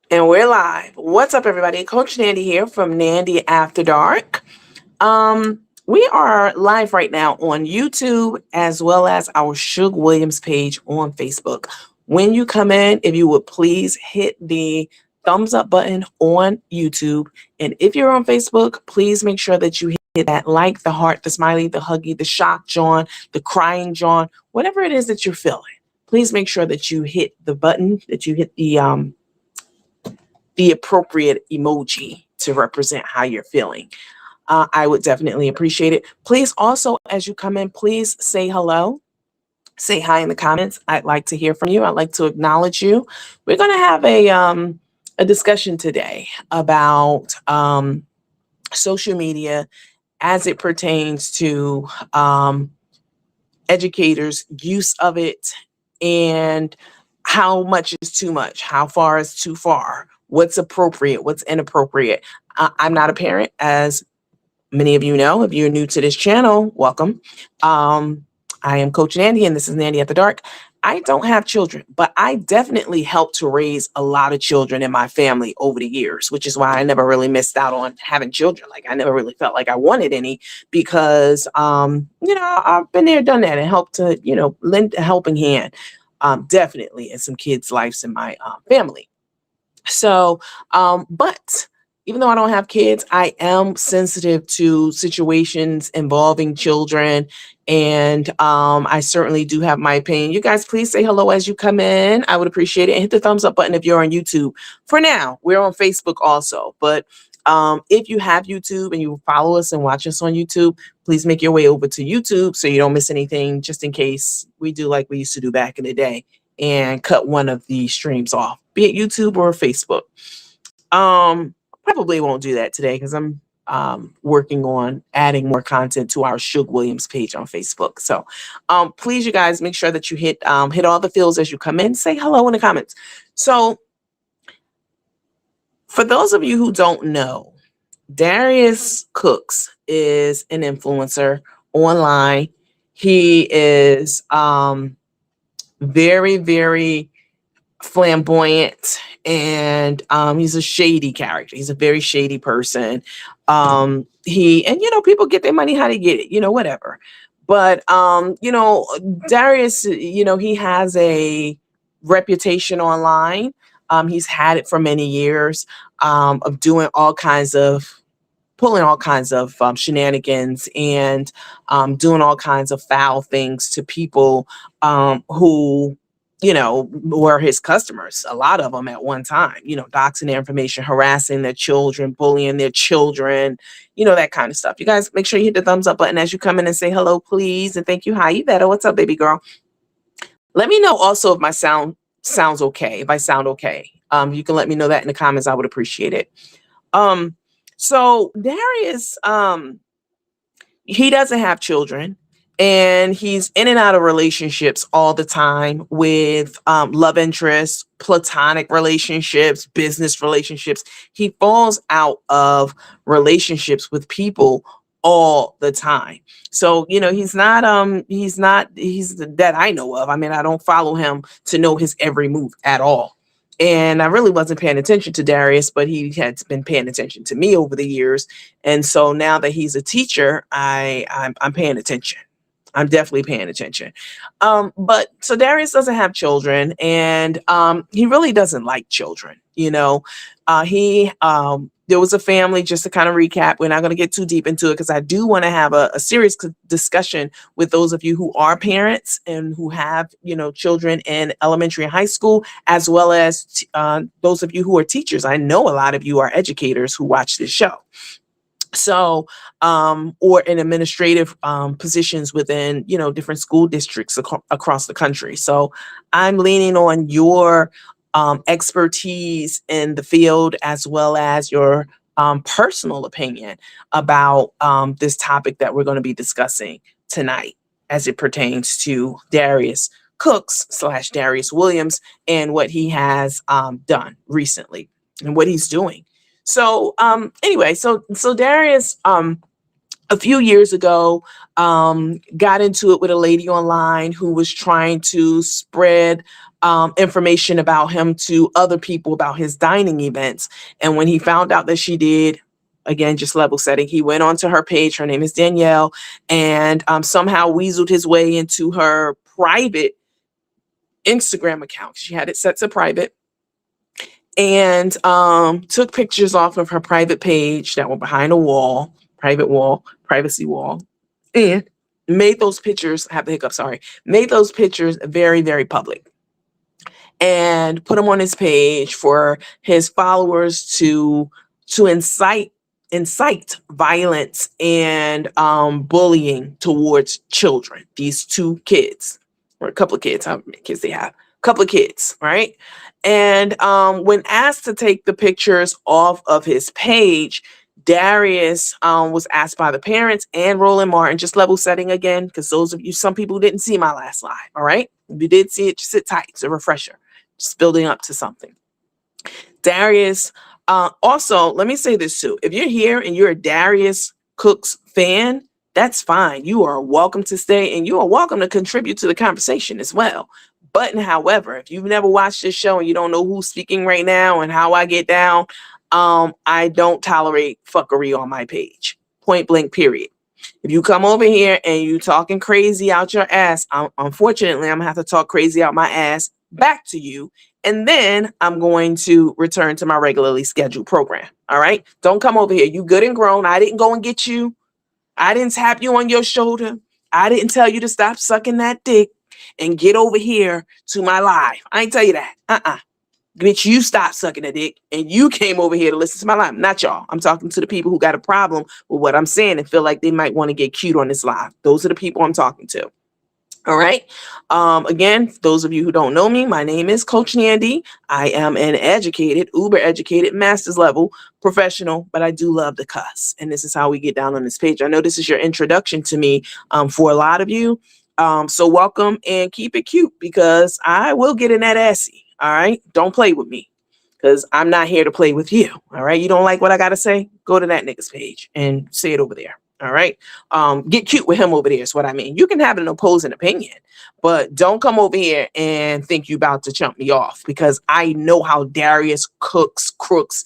And we're live. What's up, everybody? Coach Nandy here from Nandy After Dark. We are live right now on YouTube as well as our Suge Williams page on Facebook. When you come in, if you would please hit the thumbs up button on YouTube. And if you're on Facebook, please make sure that you hit that like, the heart, the smiley, the huggy, the shock John, the crying John, whatever it is that you're feeling. Please make sure that you hit the button, that you hit the appropriate emoji to represent how you're feeling. I would definitely appreciate it. Please also, as you come in, please say hello. Say hi in the comments. I'd like to hear from you. I'd like to acknowledge you. We're going to have a discussion today about social media as it pertains to educators' use of it and how much is too much, how far is too far, what's appropriate, what's inappropriate. I'm not a parent, as many of you know. If you're new to this channel, welcome. I am Coach Nandy, and this is Nandy at the Dark. I don't have children, but I definitely helped to raise a lot of children in my family over the years, which is why I never really missed out on having children. Like, I never really felt like I wanted any because, I've been there, done that, and helped to, lend a helping hand, definitely in some kids' lives in my family. So, but even though I don't have kids, I am sensitive to situations involving children. And I certainly do have my opinion. You guys, please say hello as you come in. I would appreciate it. And hit the thumbs up button if you're on YouTube. For now, we're on Facebook also. But if you have YouTube and you follow us and watch us on YouTube, please make your way over to YouTube so you don't miss anything, just in case we do like we used to do back in the day and cut one of the streams off, be it YouTube or Facebook. Probably won't do that today because I'm working on adding more content to our Suge Williams page on Facebook. So please, you guys, make sure that you hit all the fields as you come in. Say hello in the comments. So for those of you who don't know, Darius Cooks is an influencer online. He is very, very flamboyant, and he's a shady character. He's a very shady person. People get their money how they get it, whatever. But Darius, he has a reputation online. He's had it for many years, of doing all kinds of pulling all kinds of shenanigans and doing all kinds of foul things to people who were his customers, a lot of them at one time, doxing their information, harassing their children, bullying their children, that kind of stuff. You guys, make sure you hit the thumbs up button as you come in and say hello, please. And thank you. Hi, you better. What's up, baby girl? Let me know also if my sounds okay, if I sound okay. You can let me know that in the comments. I would appreciate it. So Darius, he doesn't have children, and he's in and out of relationships all the time with love interests, platonic relationships, business relationships. He falls out of relationships with people all the time. So, he's that I know of. I mean, I don't follow him to know his every move at all. And I really wasn't paying attention to Darius, but he had been paying attention to me over the years. And so now that he's a teacher, I'm paying attention. I'm definitely paying attention. But so Darius doesn't have children, and he really doesn't like children. There was a family, just to kind of recap. We're not going to get too deep into it because I do want to have a serious discussion with those of you who are parents and who have, children in elementary and high school, as well as those of you who are teachers. I know a lot of you are educators who watch this show. So, or in administrative positions within, different school districts across the country. So I'm leaning on your expertise in the field, as well as your personal opinion about this topic that we're going to be discussing tonight, as it pertains to Darius Cooks / Darius Williams and what he has done recently and what he's doing. So anyway, so Darius, a few years ago, got into it with a lady online who was trying to spread information about him to other people about his dining events. And when he found out that she did, again, just level setting, he went onto her page. Her name is Danielle, and somehow weaseled his way into her private Instagram account. She had it set to private, and took pictures off of her private page that were behind a wall, private wall, privacy wall, and made those pictures, I have the hiccup, sorry, made those pictures very, very public, and put them on his page for his followers to incite violence and bullying towards children. These two kids, or a couple of kids, how many kids they have? A couple of kids, right? And when asked to take the pictures off of his page, Darius was asked by the parents and Roland Martin, just level setting again, because those of you, some people didn't see my last live, all right? If you did see it, just sit tight. It's a refresher. Just building up to something. Darius, also, let me say this too. If you're here and you're a Darius Cooks fan, that's fine. You are welcome to stay, and you are welcome to contribute to the conversation as well. But however, if you've never watched this show and you don't know who's speaking right now and how I get down, I don't tolerate fuckery on my page. Point blank, period. If you come over here and you talking crazy out your ass, unfortunately, I'm gonna have to talk crazy out my ass back to you. And then I'm going to return to my regularly scheduled program. All right. Don't come over here. You good and grown. I didn't go and get you. I didn't tap you on your shoulder. I didn't tell you to stop sucking that dick and get over here to my live. I ain't tell you that. Bitch, you stop sucking a dick and you came over here to listen to my live. Not y'all. I'm talking to the people who got a problem with what I'm saying and feel like they might want to get cute on this live. Those are the people I'm talking to. All right. Again, those of you who don't know me, my name is Coach Nandy. I am an educated, uber educated, master's level professional, but I do love to cuss. And this is how we get down on this page. I know this is your introduction to me for a lot of you. So welcome and keep it cute, because I will get in that assy. All right. Don't play with me, because I'm not here to play with you. All right. You don't like what I got to say? Go to that nigga's page and say it over there. All right. Get cute with him over there is what I mean. You can have an opposing opinion, but don't come over here and think you about to chump me off, because I know how Darius crooks,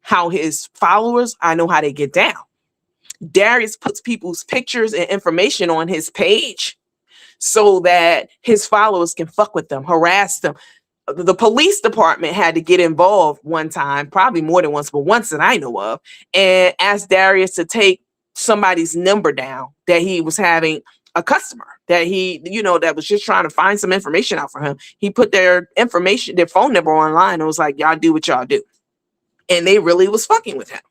how his followers, I know how they get down. Darius puts people's pictures and information on his page so that his followers can fuck with them, harass them. The police department had to get involved one time, probably more than once, but once that I know of, and asked Darius to take somebody's number down, that he was having a customer that he, that was just trying to find some information out for him. He put their information, their phone number online, and was like, y'all do what y'all do. And they really was fucking with him.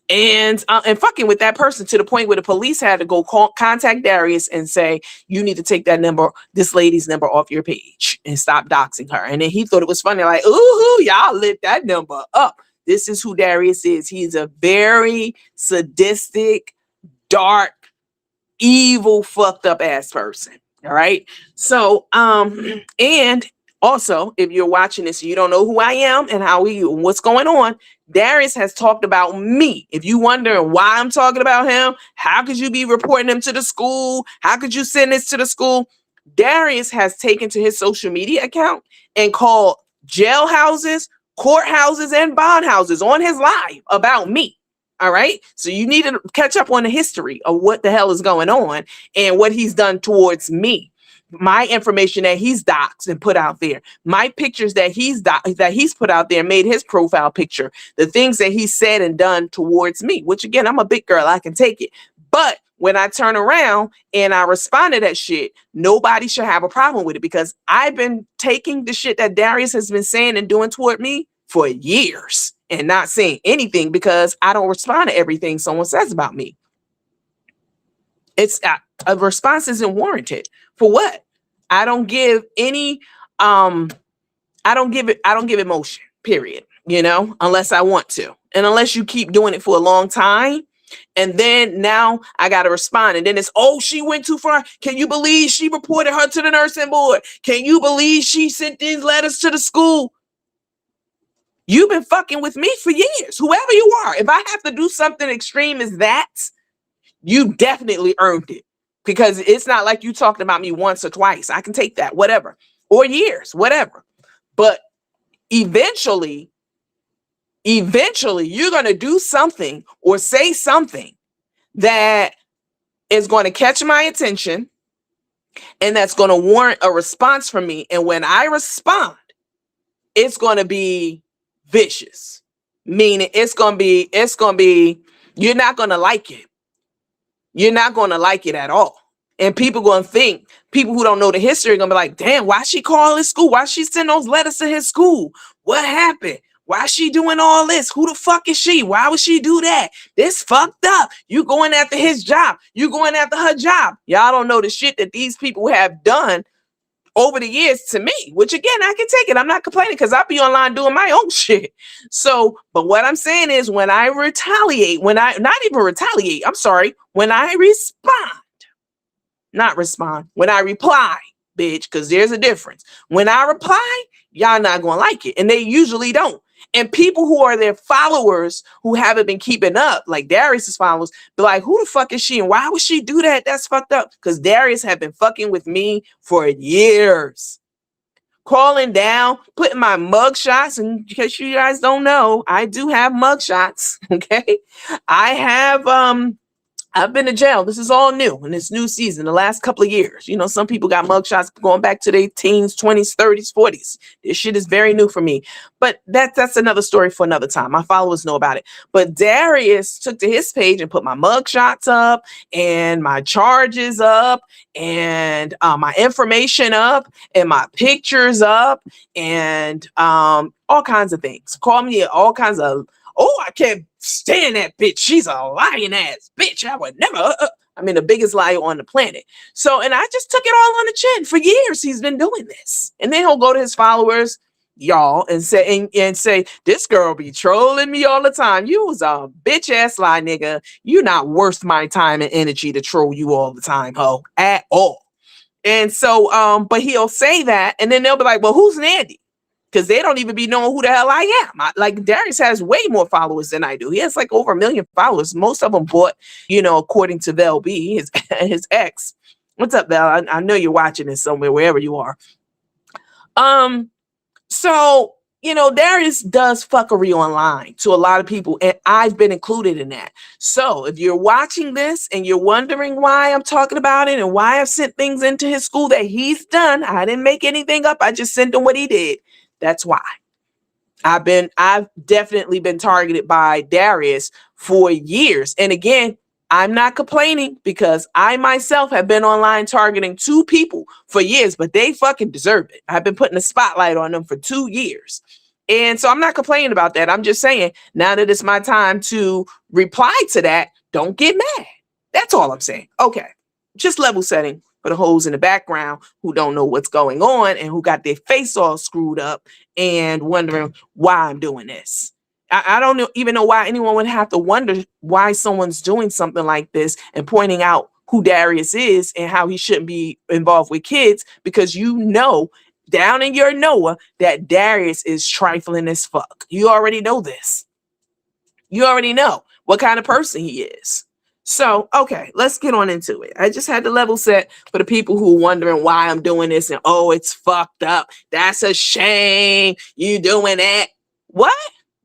And fucking with that person to the point where the police had to go contact Darius and say, you need to take that number, this lady's number, off your page and stop doxing her. And then he thought it was funny, like, ooh, y'all lit that number up. This is who Darius is. He's a very sadistic, dark, evil, fucked up ass person. All right. So, and also, if you're watching this, you don't know who I am and what's going on, Darius has talked about me. If you wondering why I'm talking about him, how could you be reporting him to the school? How could you send this to the school? Darius has taken to his social media account and called jailhouses, courthouses, and bond houses on his live about me. All right. So you need to catch up on the history of what the hell is going on and what he's done towards me. My information that he's doxed and put out there, my pictures that he's put out there, made his profile picture, the things that he said and done towards me, which again, I'm a big girl, I can take it. But when I turn around and I respond to that shit, nobody should have a problem with it, because I've been taking the shit that Darius has been saying and doing toward me for years and not saying anything, because I don't respond to everything someone says about me. It's a response isn't warranted. For what? I don't give any, I don't give emotion, period, unless I want to. And unless you keep doing it for a long time, and then now I got to respond. And then it's, oh, she went too far. Can you believe she reported her to the nursing board? Can you believe she sent these letters to the school? You've been fucking with me for years, whoever you are. If I have to do something extreme as that, you definitely earned it, because it's not like you talking about me once or twice. I can take that, whatever. or years, whatever. But eventually you're going to do something or say something that is going to catch my attention and that's going to warrant a response from me. And when I respond, it's going to be vicious, meaning it's going to be, you're not going to like it. You're not going to like it at all. And people going to think, people who don't know the history are going to be like, damn, why she call his school? Why she send those letters to his school? What happened? Why she doing all this? Who the fuck is she? Why would she do that? This fucked up. You going after his job. You going after her job. Y'all don't know the shit that these people have done over the years to me, which again, I can take it. I'm not complaining because I'll be online doing my own shit. So, but what I'm saying is when I retaliate, when I not even retaliate, I'm sorry, when I respond, not respond, when I reply, bitch, because there's a difference. When I reply, y'all not gonna like it. And they usually don't. And people who are their followers who haven't been keeping up, like Darius's followers, be like, who the fuck is she? And why would she do that? That's fucked up. Because Darius had been fucking with me for years. Calling down, putting my mug shots, and in case you guys don't know, I do have mug shots. Okay. I have I've been to jail. This is all new in this new season, the last couple of years. You know, some people got mugshots going back to their teens, 20s, 30s, 40s. This shit is very new for me. But that's another story for another time. My followers know about it. But Darius took to his page and put my mugshots up and my charges up and my information up and my pictures up and all kinds of things. Call me all kinds of, oh, I can't stand that bitch. She's a lying ass bitch. I would never. I mean, the biggest liar on the planet. So, and I just took it all on the chin. For years, he's been doing this. And then he'll go to his followers, y'all, and say, this girl be trolling me all the time. You was a bitch ass lie, nigga. You not worth my time and energy to troll you all the time, ho, at all. And so, but he'll say that, and then they'll be like, well, who's Nandy? Because they don't even be knowing who the hell I am. Like Darius has way more followers than I do. He has like over 1 million followers. Most of them bought, you know, according to Vel B, his ex. What's up, Vel? I know you're watching this somewhere, wherever you are. So, you know, Darius does fuckery online to a lot of people, and I've been included in that. So if you're watching this and you're wondering why I'm talking about it and why I've sent things into his school that he's done, I didn't make anything up. I just sent him what he did. That's why. I've definitely been targeted by Darius for years. And again, I'm not complaining because I myself have been online targeting 2 people for years, but they fucking deserve it. I've been putting a spotlight on them for 2 years. And so I'm not complaining about that. I'm just saying now that it's my time to reply to that, don't get mad. That's all I'm saying. Okay. Just level setting for the hoes in the background who don't know what's going on and who got their face all screwed up and wondering why I'm doing this. I don't even know why anyone would have to wonder why someone's doing something like this and pointing out who Darius is and how he shouldn't be involved with kids, because you know down in your Noah that Darius is trifling as fuck. You already know this. You already know what kind of person he is. So, okay, let's get on into it. I just had to level set for the people who are wondering why I'm doing this and, oh, it's fucked up. That's a shame. You doing that. What?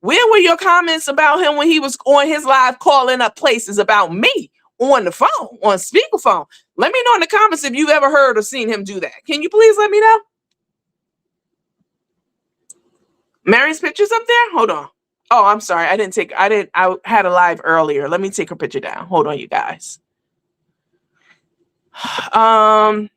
Where were your comments about him when he was on his live calling up places about me on the phone, on speakerphone? Let me know in the comments if you've ever heard or seen him do that. Can you please let me know? Mary's picture's up there? Hold on. Oh, I'm sorry. I had a live earlier. Let me take her picture down. Hold on, you guys. I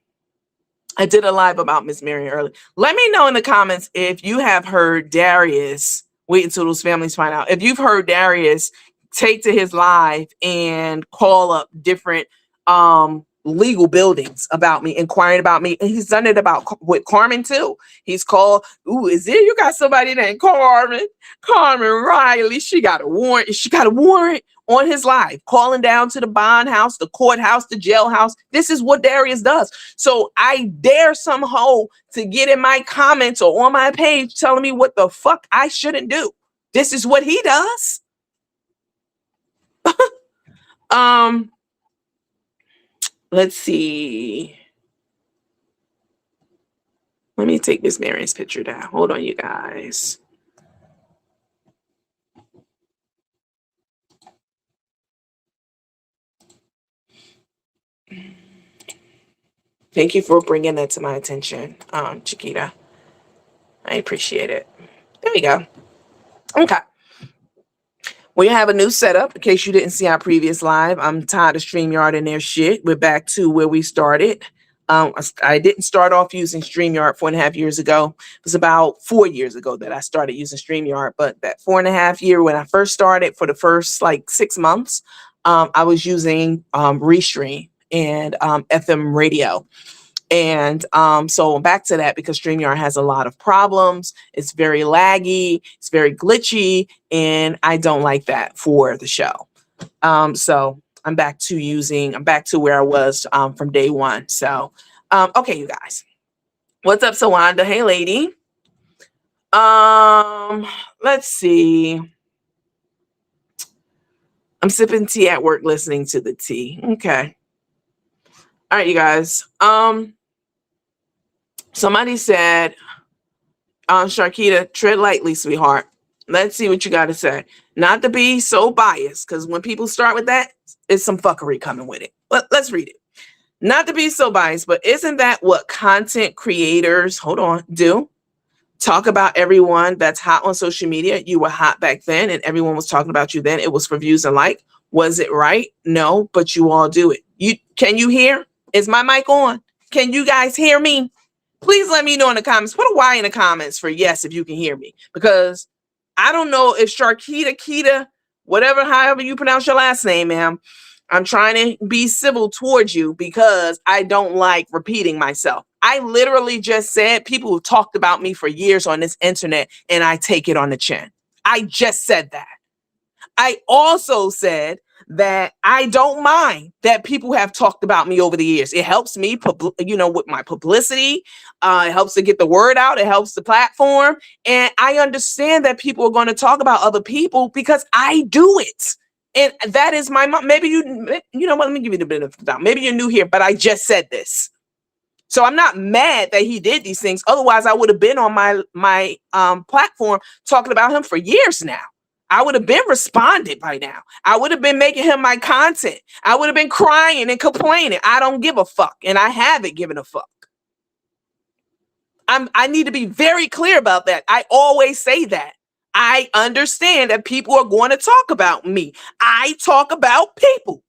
did a live about Miss Mary earlier. Let me know in the comments if you have heard Darius. Wait until those families find out. If you've heard Darius take to his live and call up different legal buildings about me, inquiring about me. And he's done it with Carmen too. He's called, ooh, is there, you got somebody named Carmen Riley. She got a warrant on his live, calling down to the bond house, the courthouse, the jailhouse. This is what Darius does. So I dare some hoe to get in my comments or on my page telling me what the fuck I shouldn't do. This is what he does. Let's see. Let me take Miss Marion's picture down. Hold on, you guys. Thank you for bringing that to my attention, Chiquita. I appreciate it. There we go. Okay. We have a new setup. In case you didn't see our previous live, I'm tired of StreamYard and their shit. We're back to where we started. I didn't start off using StreamYard 4.5 years ago. It was about 4 years ago that I started using StreamYard. But that 4.5 year when I first started, for the first like 6 months, I was using Restream and FM radio. And so back to that, because StreamYard has a lot of problems. It's very laggy, it's very glitchy, and I don't like that for the show. So I'm back to where I was from day one. So, okay, you guys. What's up, Sawanda? Hey, lady. Let's see. I'm sipping tea at work, listening to the tea. Okay. All right, you guys. Somebody said, Sharkita, tread lightly, sweetheart. Let's see what you got to say. Not to be so biased, because when people start with that, it's some fuckery coming with it. Let's read it. Not to be so biased, but isn't that what content creators, do? Talk about everyone that's hot on social media. You were hot back then, and everyone was talking about you then. It was for views and like. Was it right? No, but you all do it. Can you hear? Is my mic on? Can you guys hear me? Please let me know in the comments. Put a Y in the comments for yes if you can hear me. Because I don't know if Sharkita, however you pronounce your last name, ma'am. I'm trying to be civil towards you because I don't like repeating myself. I literally just said people have talked about me for years on this internet and I take it on the chin. I just said that. I also said that I don't mind that people have talked about me over the years. It helps me, with my publicity. It helps to get the word out. It helps the platform. And I understand that people are going to talk about other people because I do it. And that is my mom. Maybe you know what? Let me give you the benefit of the doubt. Maybe you're new here, but I just said this. So I'm not mad that he did these things. Otherwise, I would have been on my platform talking about him for years now. I would have been responded by now. I would have been making him my content. I would have been crying and complaining. I don't give a fuck. And I haven't given a fuck. I need to be very clear about that. I always say that. I understand that people are going to talk about me. I talk about people.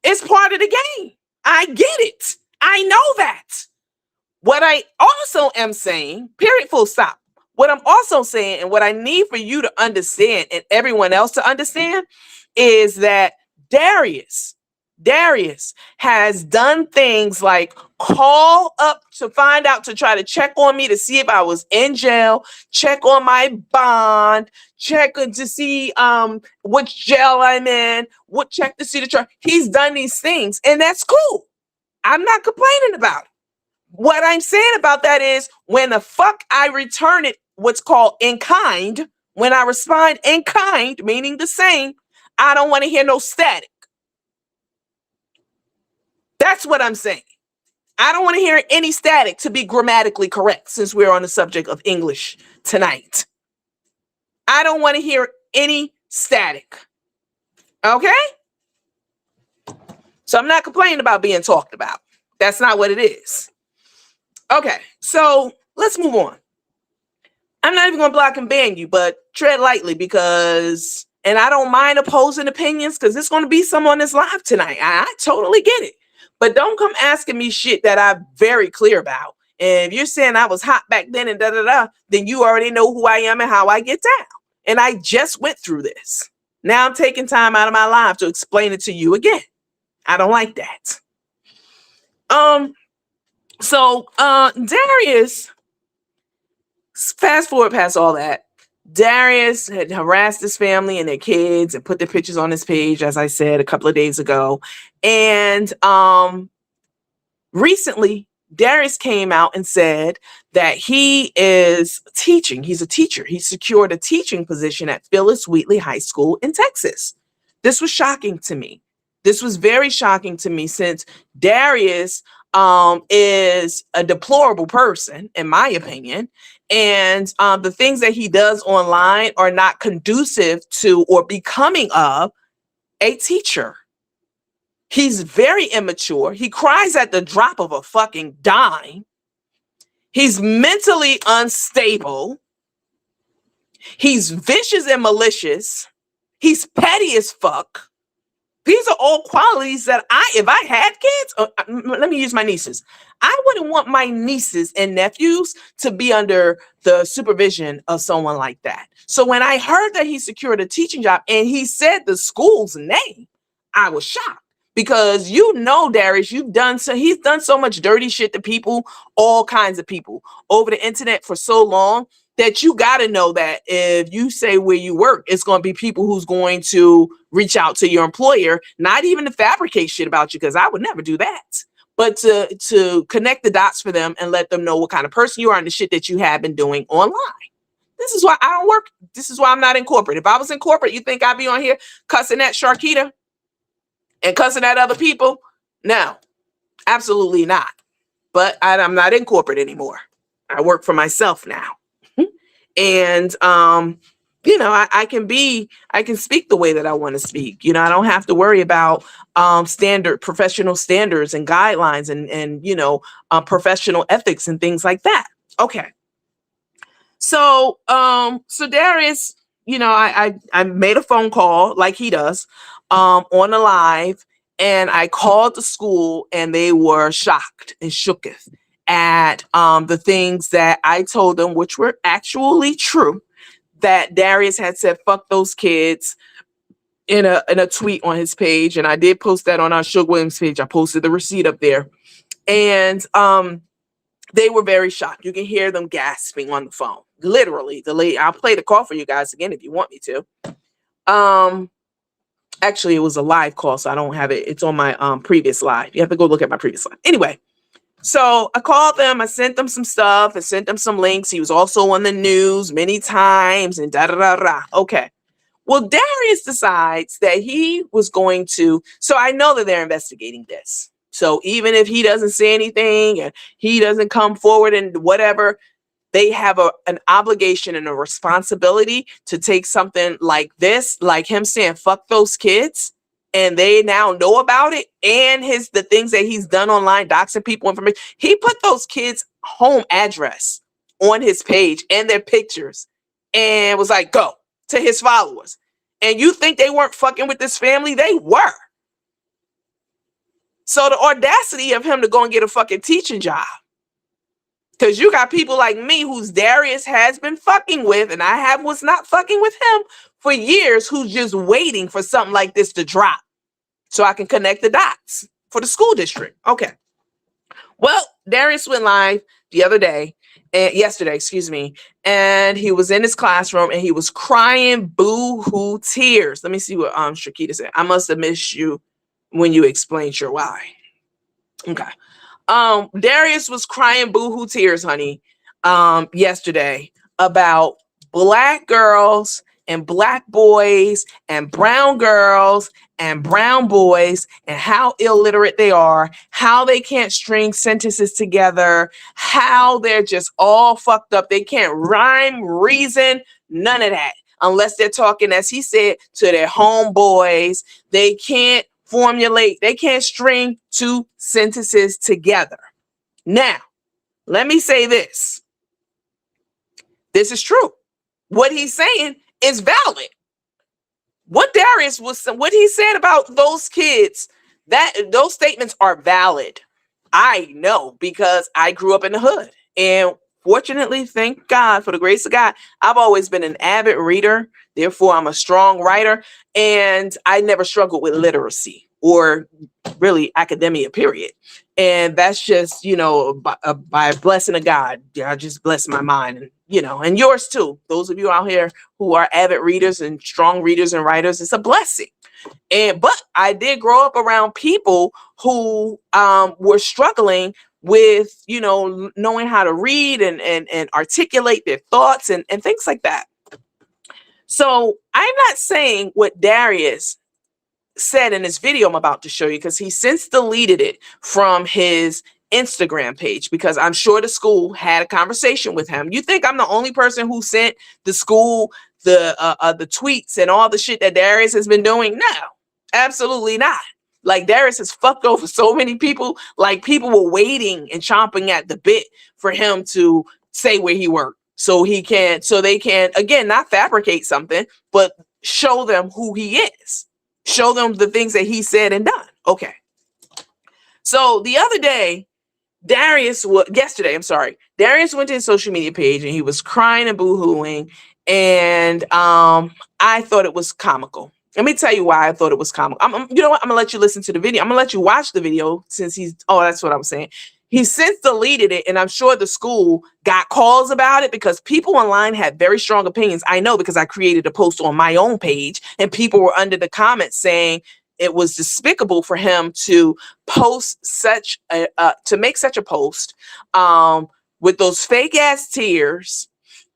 It's part of the game. I get it. I know that. What I also am saying, period, full stop. What I'm also saying, and what I need for you to understand and everyone else to understand, is that Darius has done things like call up to find out, to try to check on me to see if I was in jail, check on my bond, check to see which jail I'm in, check to see the trial. He's done these things, and that's cool. I'm not complaining about it. What I'm saying about that is when the fuck I return it, what's called in kind, when I respond in kind, meaning the same, I don't want to hear no static. That's what I'm saying. I don't want to hear any static, to be grammatically correct, since we're on the subject of English tonight. I don't want to hear any static. Okay? So I'm not complaining about being talked about. That's not what it is. Okay, so let's move on. I'm not even going to block and ban you, but tread lightly because, and I don't mind opposing opinions because there's going to be some on this live tonight. I totally get it. But don't come asking me shit that I'm very clear about. And if you're saying I was hot back then and then you already know who I am and how I get down. And I just went through this. Now I'm taking time out of my life to explain it to you again. I don't like that. So Darius, fast forward past all that, Darius had harassed his family and their kids and put their pictures on his page, as I said a couple of days ago. And recently, Darius came out and said that he is teaching. He's a teacher. He secured a teaching position at Phyllis Wheatley High School in Texas. This was shocking to me. This was very shocking to me since Darius is a deplorable person, in my opinion. And the things that he does online are not conducive to or becoming of a teacher. He's very immature. He cries at the drop of a fucking dime. He's mentally unstable. He's vicious and malicious. He's petty as fuck. These are all qualities that if I had kids, let me use my nieces. I wouldn't want my nieces and nephews to be under the supervision of someone like that. So when I heard that he secured a teaching job and he said the school's name, I was shocked. Because Darius, he's done so much dirty shit to people, all kinds of people, over the internet for so long, that you got to know that if you say where you work, it's going to be people who's going to reach out to your employer, not even to fabricate shit about you, because I would never do that, but to connect the dots for them and let them know what kind of person you are and the shit that you have been doing online. This is why I don't work. This is why I'm not in corporate. If I was in corporate, you think I'd be on here cussing at Sharkita and cussing at other people? No, absolutely not. But I'm not in corporate anymore. I work for myself now. And, I can speak the way that I want to speak. I don't have to worry about professional standards and guidelines and professional ethics and things like that. Okay. So Darius, I made a phone call like he does on a live, and I called the school and they were shocked and shooketh at the things that I told them, which were actually true, that Darius had said, fuck those kids, in a tweet on his page. And I did post that on our Suge Williams page. I posted the receipt up there. And they were very shocked. You can hear them gasping on the phone. Literally, the lady, I'll play the call for you guys again if you want me to. Actually, it was a live call, so I don't have it. It's on my previous live. You have to go look at my previous live. Anyway. So I called them, I sent them some stuff, I sent them some links. He was also on the news many times and da-da-da-da. Okay. Well, Darius decides that he was going to, so I know that they're investigating this. So even if he doesn't say anything and he doesn't come forward and whatever, they have an obligation and a responsibility to take something like this, like him saying, fuck those kids, and they now know about it, and the things that he's done online, doxing people information. He put those kids' home address on his page and their pictures and was like, go to his followers. And you think they weren't fucking with this family? They were. So the audacity of him to go and get a fucking teaching job. Because you got people like me who's Darius has been fucking with, and I was not fucking with him for years, who's just waiting for something like this to drop so I can connect the dots for the school district. Okay. Well, Darius went live yesterday, and he was in his classroom and he was crying boo-hoo tears. Let me see what Shakita said. I must have missed you when you explained your why. Okay. Darius was crying boo-hoo tears, honey, yesterday about Black girls and Black boys and brown girls and brown boys and how illiterate they are, how they can't string sentences together, how they're just all fucked up. They can't rhyme, reason, none of that. Unless they're talking, as he said, to their homeboys. They can't they can't string two sentences together. Now, let me say this. This is true. What he's saying is valid. What he said about those kids, those statements are valid. I know, because I grew up in the hood. And fortunately, thank God, for the grace of God, I've always been an avid reader. Therefore, I'm a strong writer. And I never struggled with literacy or really academia, period. And that's just, by a blessing of God. I just bless my mind, and yours too. Those of you out here who are avid readers and strong readers and writers, it's a blessing. But I did grow up around people who were struggling with, knowing how to read and articulate their thoughts and things like that. So I'm not saying what Darius said in this video I'm about to show you, because he since deleted it from his Instagram page, because I'm sure the school had a conversation with him. You think I'm the only person who sent the school the tweets and all the shit that Darius has been doing? No, absolutely not. Like, Darius has fucked over so many people. Like, people were waiting and chomping at the bit for him to say where he worked, so they can, again, not fabricate something, but show them who he is, show them the things that he said and done. Okay. So the other day, yesterday, I'm sorry, Darius went to his social media page and he was crying and boohooing, and I thought it was comical. Let me tell you why I thought it was comical. You know what? I'm gonna let you listen to the video. I'm gonna let you watch the video, since that's what I was saying. He since deleted it, and I'm sure the school got calls about it, because people online had very strong opinions. I know, because I created a post on my own page, and people were under the comments saying it was despicable for him to make such a post with those fake ass tears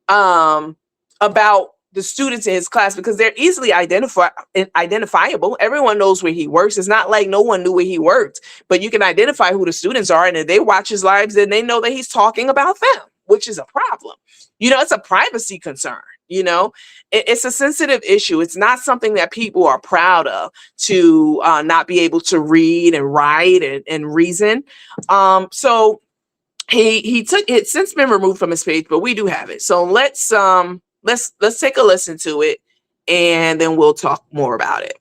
about the students in his class, because they're easily identifiable. Everyone knows where he works. It's not like no one knew where he worked, but you can identify who the students are, and if they watch his lives, then they know that he's talking about them, which is a problem. It's a privacy concern. It's a sensitive issue. It's not something that people are proud of, to not be able to read and write and reason. So he took it's since been removed from his page, but we do have it. So let's take a listen to it, and then we'll talk more about it.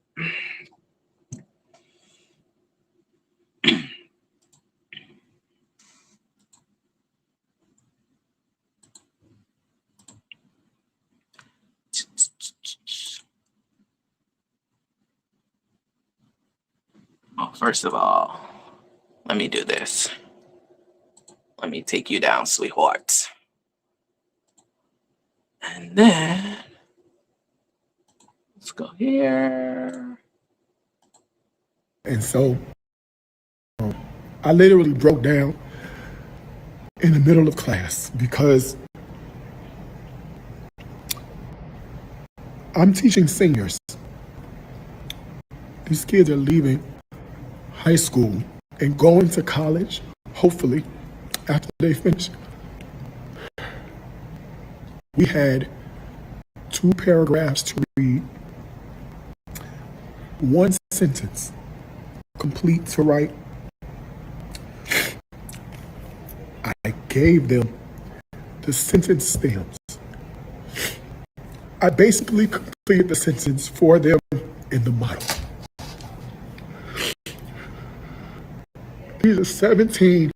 Well, first of all, let me do this. Let me take you down, sweetheart. And then let's go here. And so I literally broke down in the middle of class, because I'm teaching seniors. These kids are leaving high school and going to college, hopefully, after they finish. We had 2 paragraphs to read, 1 sentence complete to write. I gave them the sentence stems. I basically completed the sentence for them in the model. These are 17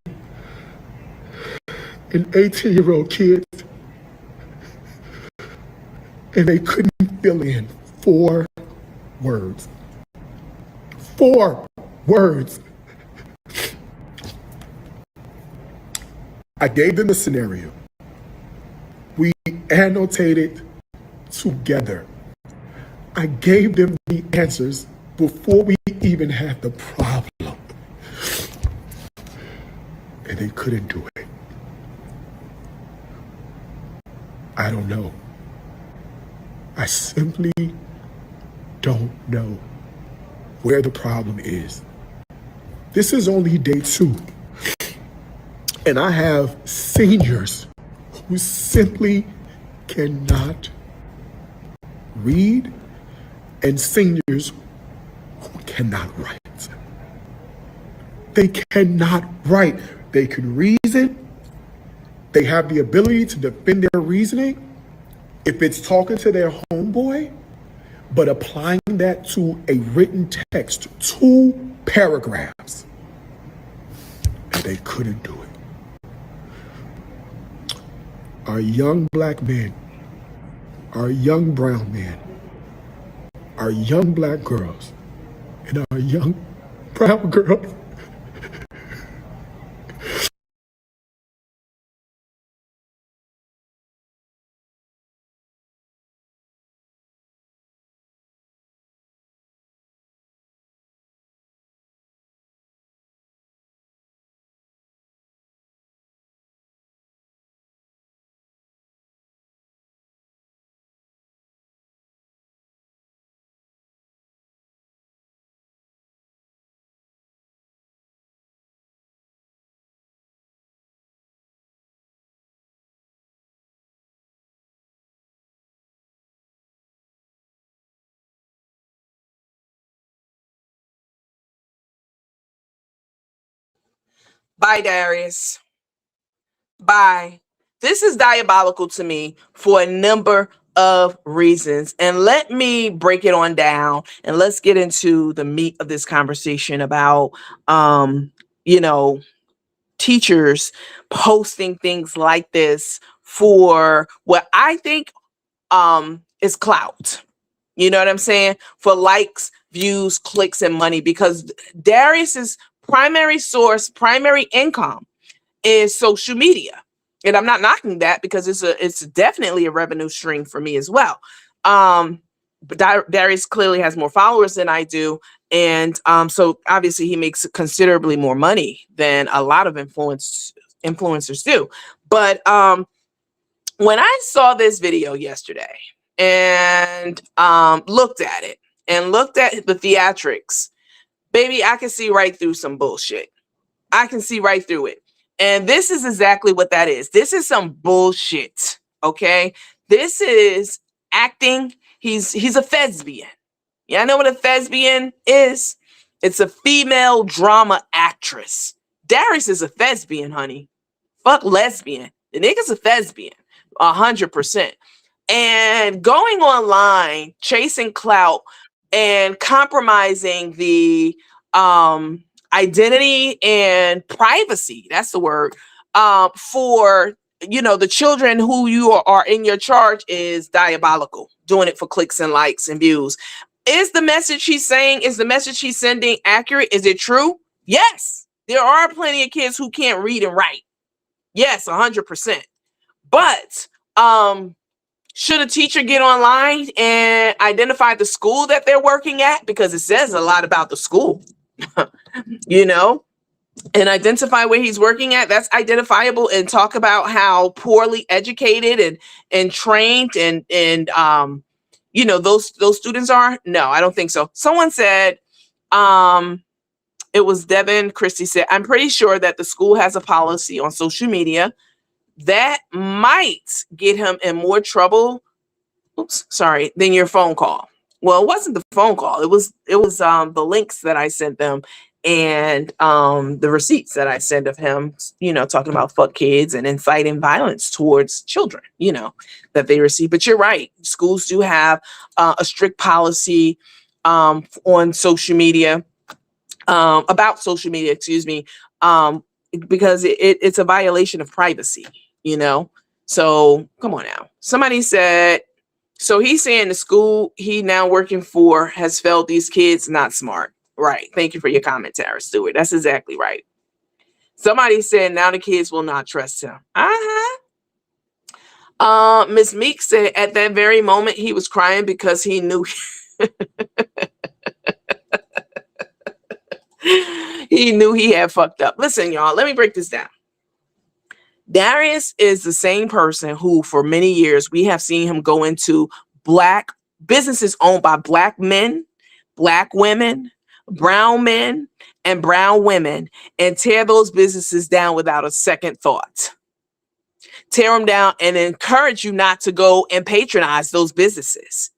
and 18-year-old kids, and they couldn't fill in 4 words. 4 words. I gave them a scenario. We annotated together. I gave them the answers before we even had the problem. And they couldn't do it. I don't know. I simply don't know where the problem is. This is only day 2. And I have seniors who simply cannot read, and seniors who cannot write. They cannot write. They can reason. They have the ability to defend their reasoning if it's talking to their homeboy, but applying that to a written text, 2 paragraphs, and they couldn't do it. Our young black men, our young brown men, our young black girls, and our young brown girls Bye, Darius. Bye. This is diabolical to me for a number of reasons. And let me break it on down and let's get into the meat of this conversation about, you know, teachers posting things like this for what I think is clout. You know what I'm saying? For likes, views, clicks, and money, because Darius's primary source, primary income is social media. And I'm not knocking that because it's definitely a revenue stream for me as well. But Darius clearly has more followers than I do. And so obviously he makes considerably more money than a lot of influencers do. But when I saw this video yesterday and looked at it and looked at the theatrics, baby, I can see right through some bullshit. I can see right through it. And this is exactly what that is. This is some bullshit. Okay. This is acting. He's a thespian. Yeah, I know what a thespian is. It's a female drama actress. Darius is a thespian, honey. Fuck lesbian. The nigga's a thespian. 100%. And going online, chasing clout and compromising the identity and privacy, that's the word, for, you know, the children who you are in your charge is diabolical. Doing it for clicks and likes and views. Is the message he's saying, is the message he's sending accurate? Is it true? Yes. There are plenty of kids who can't read and write. Yes, 100%. But should a teacher get online and identify the school that they're working at? Because it says a lot about the school, you know, and identify where he's working at. That's identifiable, and talk about how poorly educated and trained and you know, those students are. No, I don't think so. Someone said, it was Devin Christie said, I'm pretty sure that the school has a policy on social media that might get him in more trouble, than your phone call. Well, it wasn't the phone call. It was the links that I sent them and the receipts that I sent of him, you know, talking about fuck kids and inciting violence towards children, you know, that they receive. But you're right. Schools do have a strict policy on social media, about social media, excuse me, because it's a violation of privacy, you know? So come on now. Somebody said, so he's saying the school he now working for has failed these kids, not smart. Right. Thank you for your comment, Tara Stewart. That's exactly right. Somebody said now the kids will not trust him. Miss Meek said at that very moment he was crying because he knew he knew he had fucked up. Listen, y'all, let me break this down. Darius is the same person who, for many years, we have seen him go into black businesses owned by black men, black women, brown men, and brown women, and tear those businesses down without a second thought. Tear them down and encourage you not to go and patronize those businesses.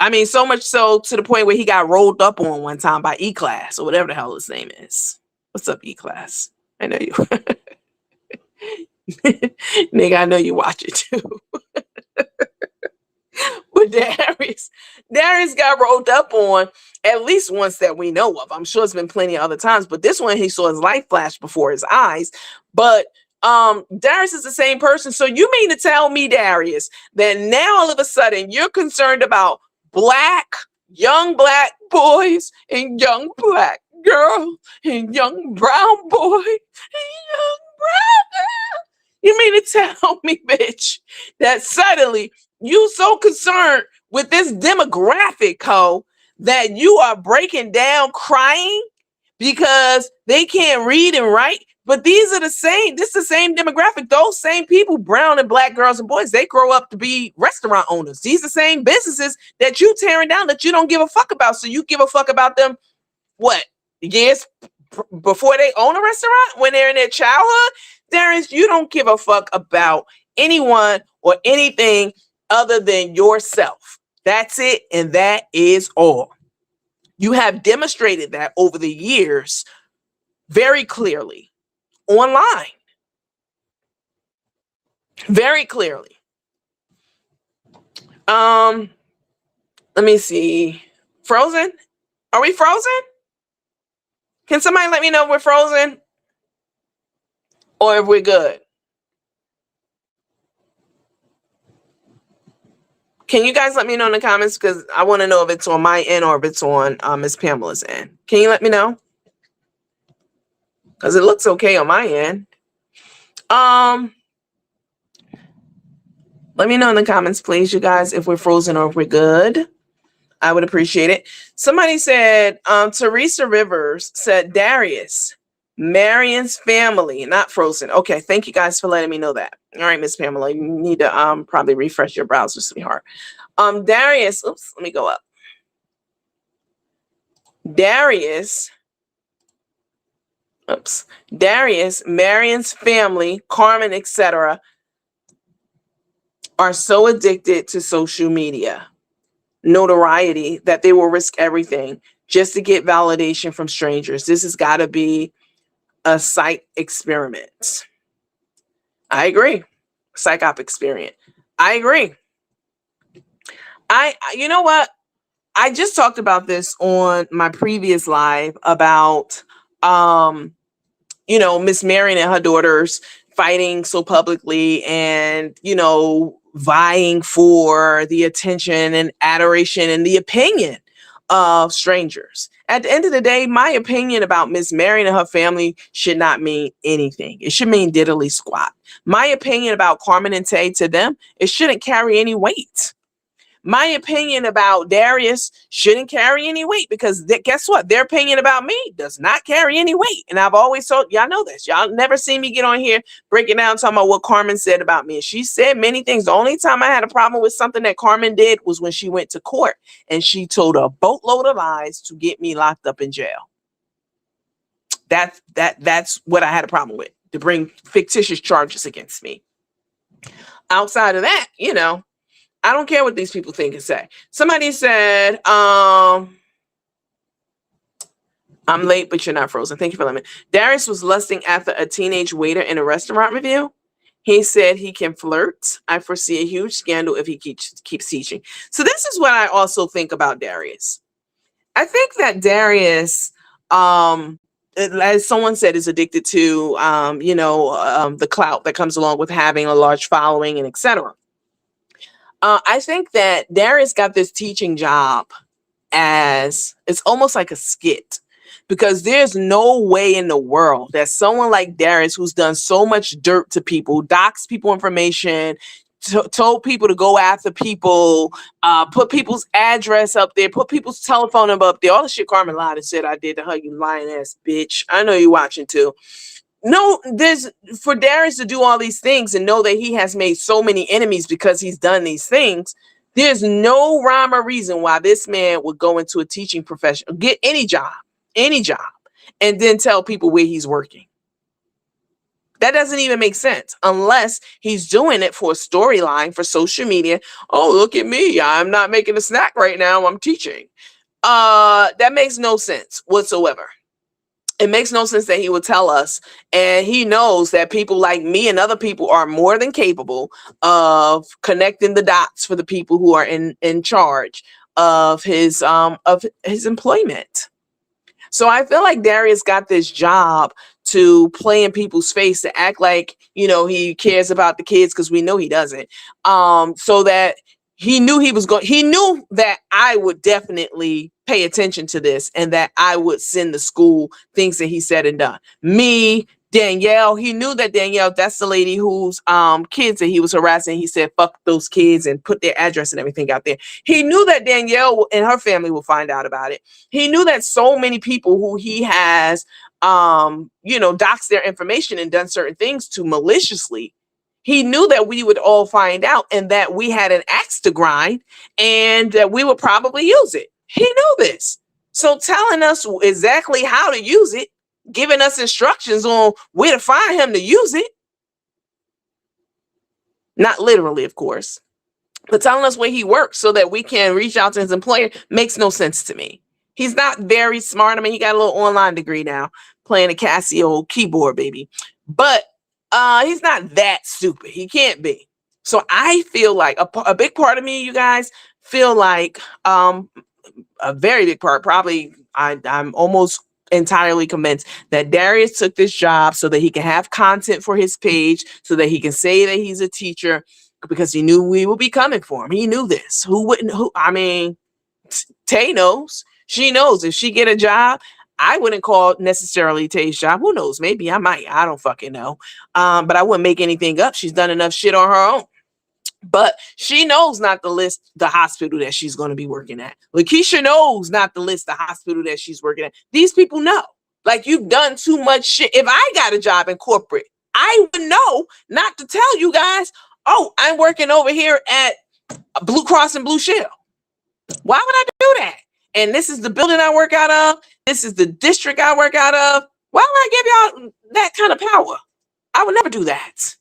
I mean, so much so to the point where he got rolled up on one time by E-Class or whatever the hell his name is. What's up, E-Class? I know you. Nigga, I know you watch it too. But Darius got rolled up on at least once that we know of. I'm sure it's been plenty of other times, but this one he saw his life flash before his eyes. But Darius is the same person. So you mean to tell me, Darius, that now all of a sudden you're concerned about young black boys and young black girls and young brown boy and young brown girl? You mean to tell me, bitch, that suddenly you so concerned with this demographic, ho, that you are breaking down crying because they can't read and write? But these are the same, this is the same demographic. Those same people, brown and black girls and boys, they grow up to be restaurant owners. These are the same businesses that you tearing down that you don't give a fuck about. So you give a fuck about them, what, years before they own a restaurant, when they're in their childhood? Darius, you don't give a fuck about anyone or anything other than yourself. That's it. And that is all. You have demonstrated that over the years very clearly. online very clearly. Let me see. Frozen? Are we frozen? Can somebody let me know if we're frozen or if we're good? Can you guys let me know in the comments, because I want to know if it's on my end or if it's on Miss Pamela's end. Can you let me know? Because it looks okay on my end. Let me know in the comments, please, you guys, if we're frozen or if we're good. I would appreciate it. Somebody said, Teresa Rivers said, Darius, Marion's family, not frozen. Okay, thank you guys for letting me know that. All right, Miss Pamela, you need to probably refresh your browser, sweetheart. Darius, oops, let me go up. Darius, Marion's family, Carmen, etc., are so addicted to social media notoriety that they will risk everything just to get validation from strangers. This has got to be a psych experiment. I agree. Psych-op experiment. I agree. You know what? I just talked about this on my previous live about, you know, Miss Marion and her daughters fighting so publicly and, you know, vying for the attention and adoration and the opinion of strangers. At the end of the day, my opinion about Miss Marion and her family should not mean anything. It should mean diddly squat. My opinion about Carmen and Tay, to them, it shouldn't carry any weight. My opinion about Darius shouldn't carry any weight, because guess what? Their opinion about me does not carry any weight. And I've always told y'all, know this. Y'all never seen me get on here breaking down talking about what Carmen said about me. And she said many things. The only time I had a problem with something that Carmen did was when she went to court and she told a boatload of lies to get me locked up in jail. That's what I had a problem with, to bring fictitious charges against me. Outside of that, you know, I don't care what these people think and say. Somebody said, I'm late, but you're not frozen. Thank you for letting me. Darius was lusting after a teenage waiter in a restaurant review. He said he can flirt. I foresee a huge scandal if he keeps teaching. So this is what I also think about Darius. I think that Darius, as someone said, is addicted to, you know, the clout that comes along with having a large following and etc. I think that Darius got this teaching job as, it's almost like a skit, because there's no way in the world that someone like Darius, who's done so much dirt to people, doxed people information, told people to go after people, put people's address up there, put people's telephone number up there, all the shit Carmen lied and said I did to her, you lying ass bitch. I know you watching too. No, there's, for Darius to do all these things and know that he has made so many enemies because he's done these things, there's no rhyme or reason why this man would go into a teaching profession, get any job, and then tell people where he's working. That doesn't even make sense unless he's doing it for a storyline for social media. Oh, look at me. I'm not making a snack right now. I'm teaching. That makes no sense whatsoever. It makes no sense that he would tell us, and he knows that people like me and other people are more than capable of connecting the dots for the people who are in charge of his employment. So I feel like Darius got this job to play in people's face, to act like, you know, he cares about the kids, because we know he doesn't. So that he knew he knew that I would definitely pay attention to this and that I would send the school things that he said and done. Me, Danielle, he knew that Danielle, that's the lady whose kids that he was harassing. He said, fuck those kids, and put their address and everything out there. He knew that Danielle and her family will find out about it. He knew that so many people who he has, you know, doxed their information and done certain things to maliciously, he knew that we would all find out and that we had an axe to grind and that we would probably use it. He knew this. So telling us exactly how to use it, giving us instructions on where to find him to use it, not literally, of course, but telling us where he works so that we can reach out to his employer, makes no sense to me. He's not very smart. I mean, he got a little online degree now, playing a Casio keyboard, baby. but he's not that stupid. He can't be. So I feel like a big part of me, you guys, feel like a very big part, probably I'm almost entirely convinced that Darius took this job so that he can have content for his page, so that he can say that he's a teacher, because he knew we would be coming for him. He knew this. Who wouldn't? Who? I mean, Tay knows. She knows if she get a job, I wouldn't call necessarily Tay's job. Who knows? Maybe I might. I don't fucking know. But I wouldn't make anything up. She's done enough shit on her own. But she knows not to list the hospital that she's going to be working at. Lakeisha knows not to list the hospital that she's working at. These people know. Like, you've done too much shit. If I got a job in corporate, I would know not to tell you guys, oh, I'm working over here at Blue Cross and Blue Shield. Why would I do that? And this is the building I work out of. This is the district I work out of. Why would I give y'all that kind of power? I would never do that.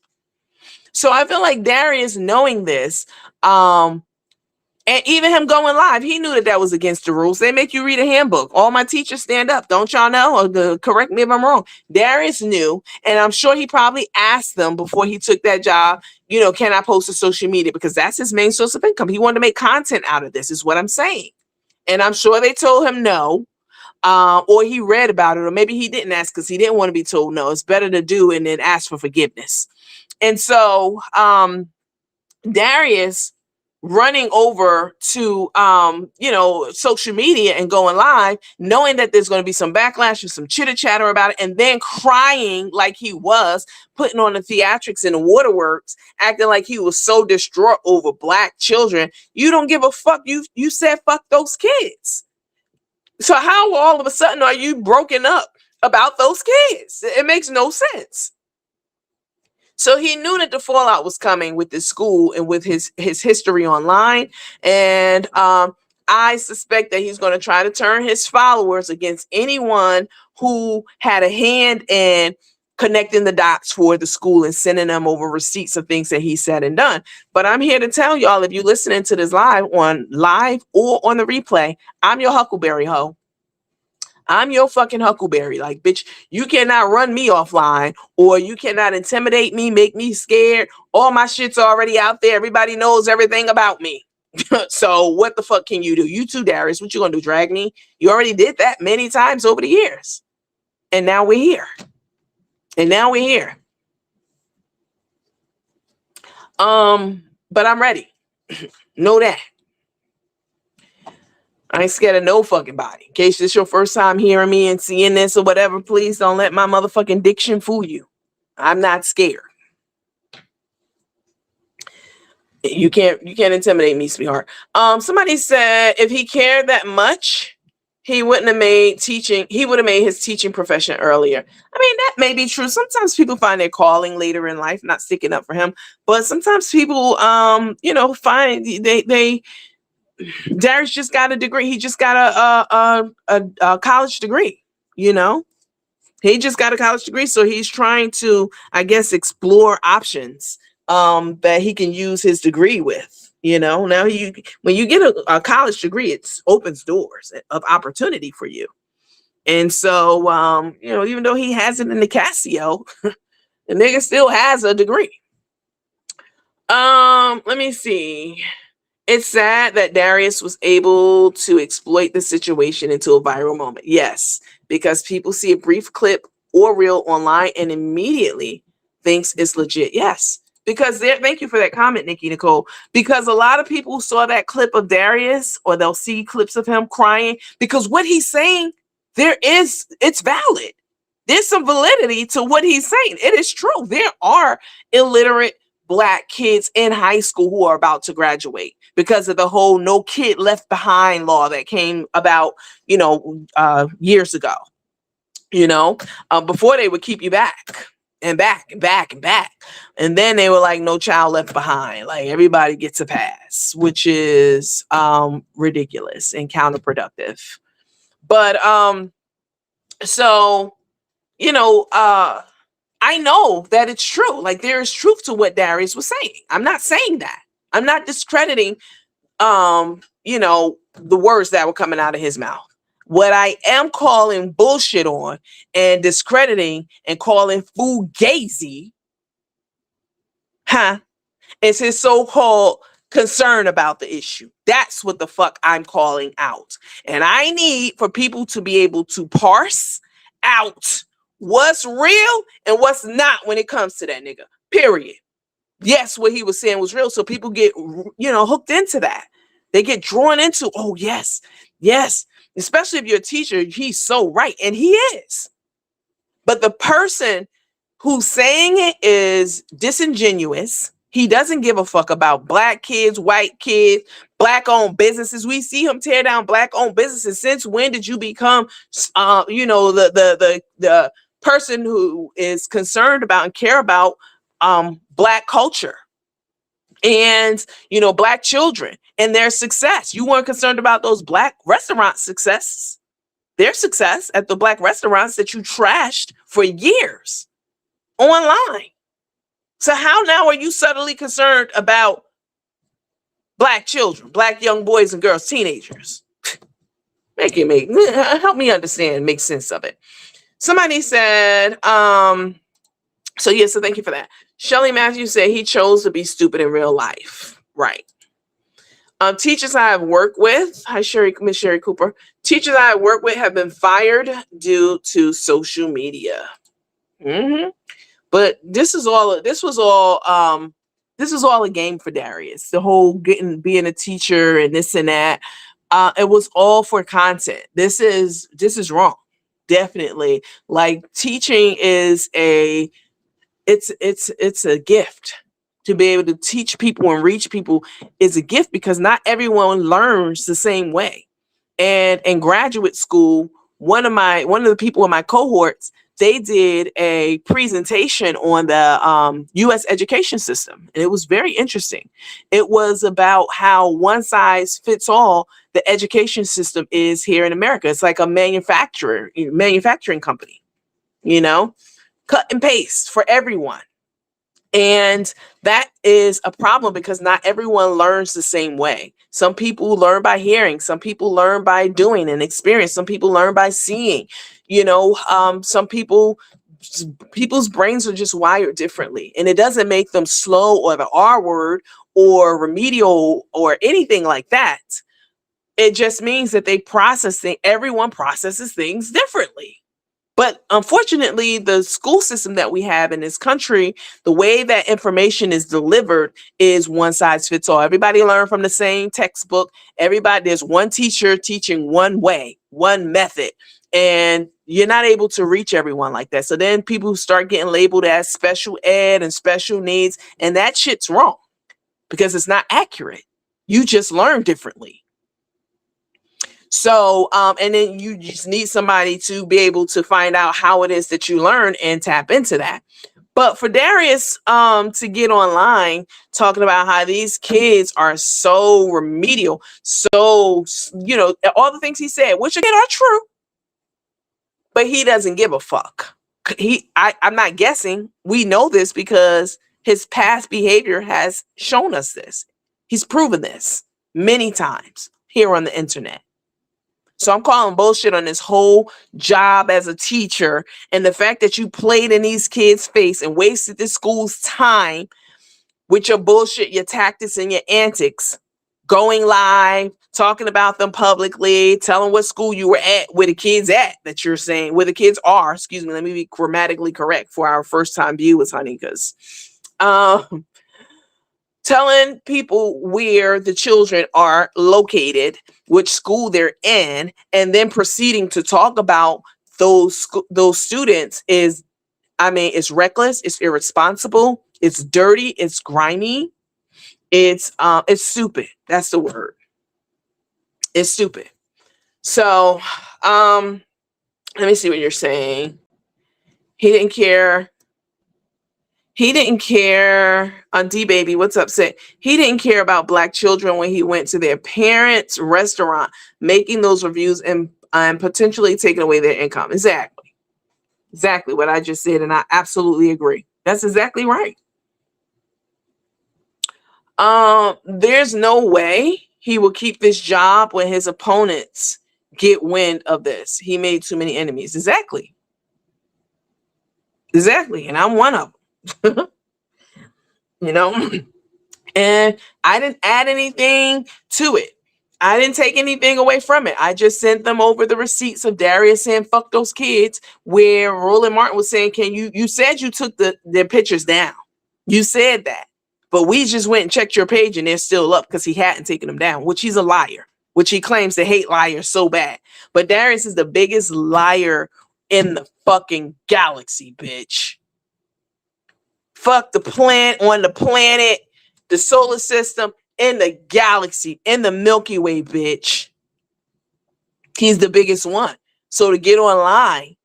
So I feel like Darius knowing this, and even him going live, he knew that that was against the rules. They make you read a handbook. All my teachers stand up. Don't y'all know? Or correct me if I'm wrong. Darius knew, and I'm sure he probably asked them before he took that job, you know, can I post to social media? Because that's his main source of income. He wanted to make content out of this, is what I'm saying. And I'm sure they told him no, or he read about it, or maybe he didn't ask because he didn't want to be told no. It's better to do and then ask for forgiveness. And so Darius running over to, you know, social media and going live, knowing that there's going to be some backlash and some chitter chatter about it, and then crying like he was, putting on the theatrics in the waterworks, acting like he was so distraught over Black children. You don't give a fuck. You said fuck those kids. So how all of a sudden are you broken up about those kids? It makes no sense. So he knew that the fallout was coming with this school and with his history online. And I suspect that he's going to try to turn his followers against anyone who had a hand in connecting the dots for the school and sending them over receipts of things that he said and done. But I'm here to tell y'all, if you're listening to this live or on the replay, I'm your Huckleberry hoe. I'm your fucking Huckleberry. Like, bitch, you cannot run me offline, or you cannot intimidate me, make me scared. All my shit's already out there. Everybody knows everything about me. So what the fuck can you do? You too, Darius. What you gonna do? Drag me? You already did that many times over the years. And now we're here. But I'm ready. Know that. I ain't scared of no fucking body. In case this your first time hearing me and seeing this or whatever, please don't let my motherfucking diction fool you. I'm not scared. You can't intimidate me, sweetheart. Somebody said if he cared that much, he wouldn't have made teaching. He would have made his teaching profession earlier. I mean, that may be true. Sometimes people find their calling later in life, not sticking up for him. But sometimes people, you know, find they Darius just got a degree. He just got a college degree, you know. He just got a college degree, so he's trying to, I guess, explore options that he can use his degree with. You know, now when you get a college degree, it opens doors of opportunity for you. And so, you know, even though he has it in the Casio, the nigga still has a degree. Let me see. It's sad that Darius was able to exploit the situation into a viral moment. Yes, because people see a brief clip or reel online and immediately thinks it's legit. Yes, because thank you for that comment, Nikki Nicole. Because a lot of people saw that clip of Darius, or they'll see clips of him crying, because what he's saying, it's valid. There's some validity to what he's saying. It is true. There are illiterate Black kids in high school who are about to graduate because of the whole no kid left behind law that came about, you know, years ago, you know, before they would keep you back and back and back and back. And then they were like, no child left behind. Like, everybody gets a pass, which is ridiculous and counterproductive. But so, you know, I know that it's true. Like, there is truth to what Darius was saying. I'm not saying that. I'm not discrediting, you know, the words that were coming out of his mouth. What I am calling bullshit on and discrediting and calling fugazi, is his so-called concern about the issue. That's what the fuck I'm calling out. And I need for people to be able to parse out what's real and what's not when it comes to that nigga. Period. Yes, what he was saying was real. So people get, hooked into that. They get drawn into, oh, yes, yes. Especially if you're a teacher, he's so right. And he is. But the person who's saying it is disingenuous. He doesn't give a fuck about black kids, white kids, black-owned businesses. We see him tear down black-owned businesses. Since when did you become, the person who is concerned about and care about black culture and, black children and their success? You weren't concerned about those black restaurant successes, their success at the black restaurants that you trashed for years online. So how now are you suddenly concerned about black children, black young boys and girls, teenagers? Help me understand, make sense of it. Somebody said, so thank you for that. Shelly Matthews said he chose to be stupid in real life. Right. Teachers I have worked with, hi Miss Sherry Cooper. Teachers I have worked with have been fired due to social media. But this was all a game for Darius. The whole being a teacher and this and that. It was all for content. This is wrong. Definitely. Like, teaching is it's a gift. To be able to teach people and reach people is a gift, because not everyone learns the same way. And in graduate school, one of the people in my cohorts, they did a presentation on the U.S. education system, and it was very interesting. It was about how one size fits all the education system is here in America. It's like a manufacturing company, cut and paste for everyone. And that is a problem, because not everyone learns the same way. Some people learn by hearing, some people learn by doing and experience, some people learn by seeing, some people's brains are just wired differently, and it doesn't make them slow or the R word or remedial or anything like that. It just means that everyone processes things differently. But unfortunately, the school system that we have in this country, the way that information is delivered is one size fits all. Everybody learn from the same textbook. There's one teacher teaching one way, one method, and you're not able to reach everyone like that. So then people start getting labeled as special ed and special needs, and that shit's wrong, because it's not accurate. You just learn differently. So, and then you just need somebody to be able to find out how it is that you learn and tap into that. But for Darius to get online talking about how these kids are so remedial, so, all the things he said, which again are true, but he doesn't give a fuck. I'm not guessing. We know this because his past behavior has shown us this. He's proven this many times here on the internet. So I'm calling bullshit on this whole job as a teacher, and the fact that you played in these kids' face and wasted this school's time with your bullshit, your tactics, and your antics, going live, talking about them publicly, telling what school you were at, where the kids at, that you're saying, where the kids are, excuse me, let me be grammatically correct for our first time viewers, honey, because telling people where the children are located, which school they're in, and then proceeding to talk about those students is, it's reckless, it's irresponsible, it's dirty, it's grimy, it's stupid. That's the word. It's stupid. So, let me see what you're saying. He didn't care. On D-Baby, what's upset? He didn't care about black children when he went to their parents' restaurant, making those reviews and potentially taking away their income. Exactly what I just said, and I absolutely agree. That's exactly right. There's no way he will keep this job when his opponents get wind of this. He made too many enemies. Exactly. Exactly. And I'm one of them. You know? And I didn't add anything to it. I didn't take anything away from it. I just sent them over the receipts of Darius saying fuck those kids, where Roland Martin was saying, can you said you took their pictures down. You said that. But we just went and checked your page and they're still up because he hadn't taken them down, which he's a liar, which he claims to hate liars so bad. But Darius is the biggest liar in the fucking galaxy, bitch. Fuck the planet, on the planet, the solar system, in the galaxy, in the Milky Way, bitch. He's the biggest one. So to get online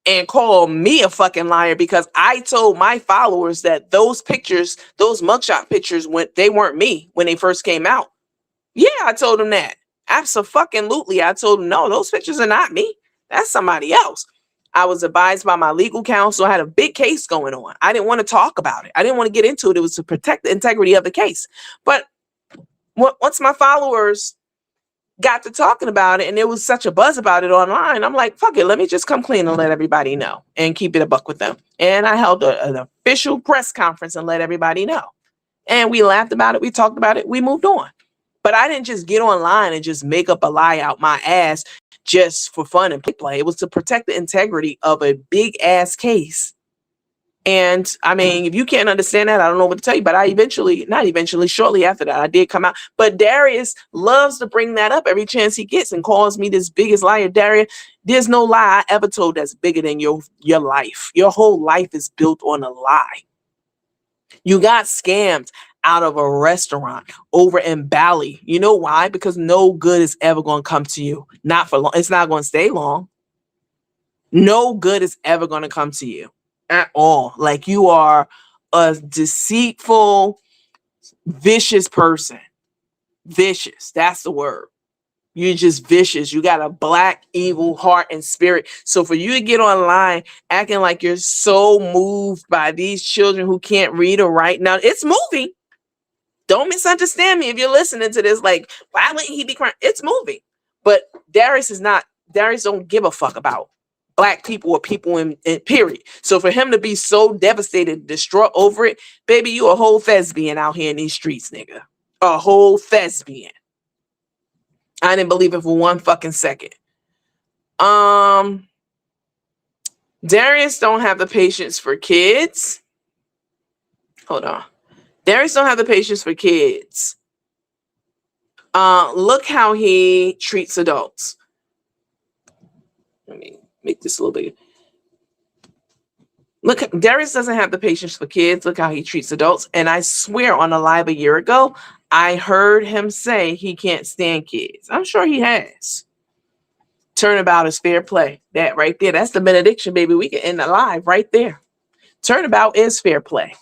and call me a fucking liar because I told my followers that those pictures, those mugshot pictures, they weren't me when they first came out. Yeah, I told them that. Absolutely. I told them, no, those pictures are not me. That's somebody else. I was advised by my legal counsel. I had a big case going on. I didn't want to talk about it. I didn't want to get into it. It was to protect the integrity of the case. But once my followers got to talking about it and there was such a buzz about it online, I'm like, fuck it. Let me just come clean and let everybody know and keep it a buck with them. And I held an official press conference and let everybody know. And we laughed about it. We talked about it. We moved on. But I didn't just get online and just make up a lie out my ass just for fun and play. It was to protect the integrity of a big ass case. And I mean, if you can't understand that, I don't know what to tell you. But shortly after that, I did come out. But Darius loves to bring that up every chance he gets and calls me this biggest liar. Darius, there's no lie I ever told that's bigger than your life. Your whole life is built on a lie. You got scammed out of a restaurant over in Bali. You know why? Because no good is ever going to come to you. Not for long. It's not going to stay long. No good is ever going to come to you at all. Like, you are a deceitful, vicious person. Vicious. That's the word. You're just vicious. You got a black, evil heart and spirit. So for you to get online acting like you're so moved by these children who can't read or write, now it's moving. Don't misunderstand me if you're listening to this. Like, why wouldn't he be crying? It's moving. But Darius don't give a fuck about black people or people in period. So for him to be so devastated, distraught over it, baby, you a whole thespian out here in these streets, nigga. A whole thespian. I didn't believe it for one fucking second. Darius don't have the patience for kids. Hold on. Darius don't have the patience for kids. Look how he treats adults. Let me make this a little bigger. Look, Darius doesn't have the patience for kids. Look how he treats adults. And I swear on a live a year ago, I heard him say he can't stand kids. I'm sure he has. Turnabout is fair play. That right there. That's the benediction, baby. We can end the live right there. Turnabout is fair play.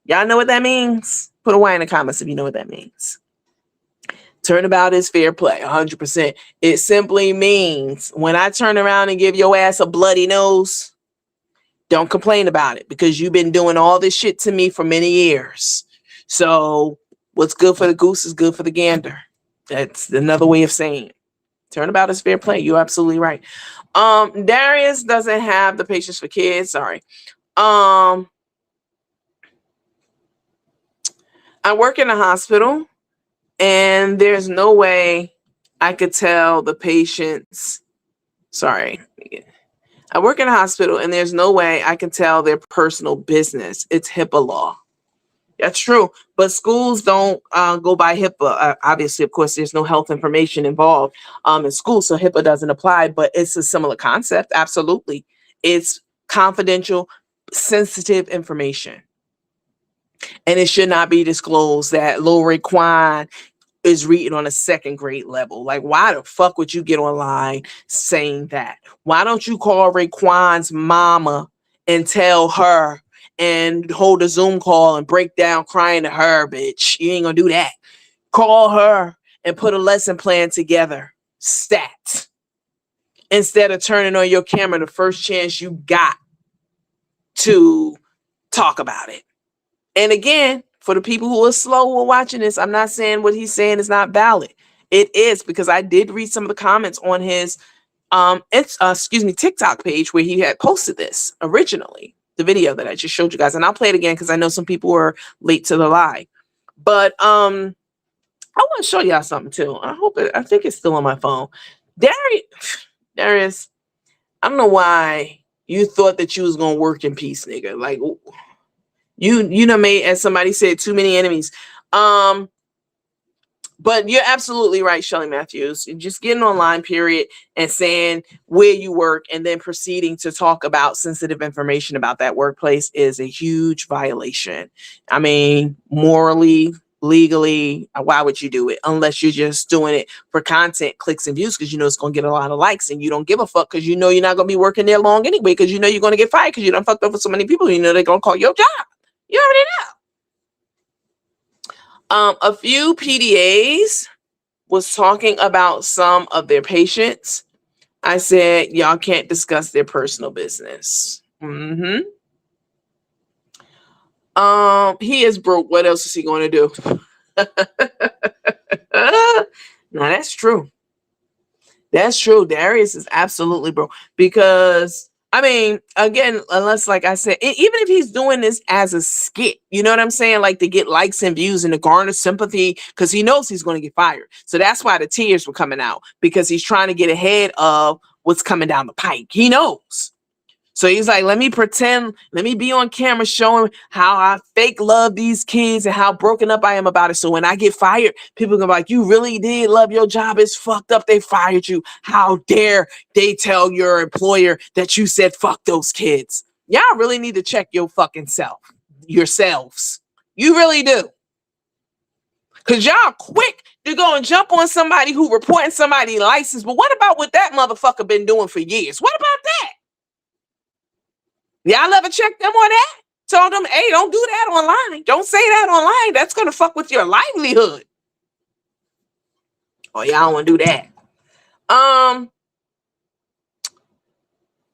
Y'all know what that means? Put a Y in the comments if you know what that means. Turnabout is fair play, 100%. It simply means when I turn around and give your ass a bloody nose, don't complain about it because you've been doing all this shit to me for many years. So what's good for the goose is good for the gander. That's another way of saying it. Turnabout is fair play. You're absolutely right. Darius doesn't have the patience for kids. Sorry. I work in a hospital and there's no way I could tell the patients. Sorry. I work in a hospital and there's no way I can tell their personal business. It's HIPAA law. That's true. But schools don't go by HIPAA. Obviously, of course, there's no health information involved in school, so HIPAA doesn't apply, but it's a similar concept. Absolutely. It's confidential, sensitive information. And it should not be disclosed that Lil Raekwon is reading on a second grade level. Like, why the fuck would you get online saying that? Why don't you call Raekwon's mama and tell her and hold a Zoom call and break down crying to her, bitch? You ain't gonna do that. Call her and put a lesson plan together. Stat. Instead of turning on your camera the first chance you got to talk about it. And again, for the people who are slow who are watching this, I'm not saying what he's saying is not valid. It is, because I did read some of the comments on his TikTok page where he had posted this originally, the video that I just showed you guys, and I'll play it again because I know some people were late to the live. But I want to show y'all something too. I think it's still on my phone. Darius, I don't know why you thought that you was gonna work in peace, nigga. Like you know, made, as somebody said, too many enemies. But you're absolutely right, Shelly Matthews. You're just getting online, period, and saying where you work and then proceeding to talk about sensitive information about that workplace is a huge violation. I mean, morally, legally, why would you do it? Unless you're just doing it for content, clicks, and views, because you know it's going to get a lot of likes, and you don't give a fuck because you know you're not going to be working there long anyway, because you know you're going to get fired because you done fucked up with so many people. You know they're going to call your job. You already know. A few PDAs was talking about some of their patients. I said, y'all can't discuss their personal business. He is broke. What else is he going to do? No, that's true. That's true. Darius is absolutely broke, because I mean, again, unless, like I said, even if he's doing this as a skit, you know what I'm saying? Like to get likes and views and to garner sympathy, because he knows he's going to get fired. So that's why the tears were coming out, because he's trying to get ahead of what's coming down the pike. He knows. So he's like, let me pretend, let me be on camera showing how I fake love these kids and how broken up I am about it. So when I get fired, people are gonna be like, you really did love your job. It's fucked up. They fired you. How dare they tell your employer that you said fuck those kids? Y'all really need to check your fucking yourselves. You really do. Because y'all quick to go and jump on somebody who reporting somebody's license. But what about what that motherfucker been doing for years? What about that? Y'all ever check them on that? Told them, hey, don't do that online. Don't say that online. That's going to fuck with your livelihood. Oh, y'all don't want to do that.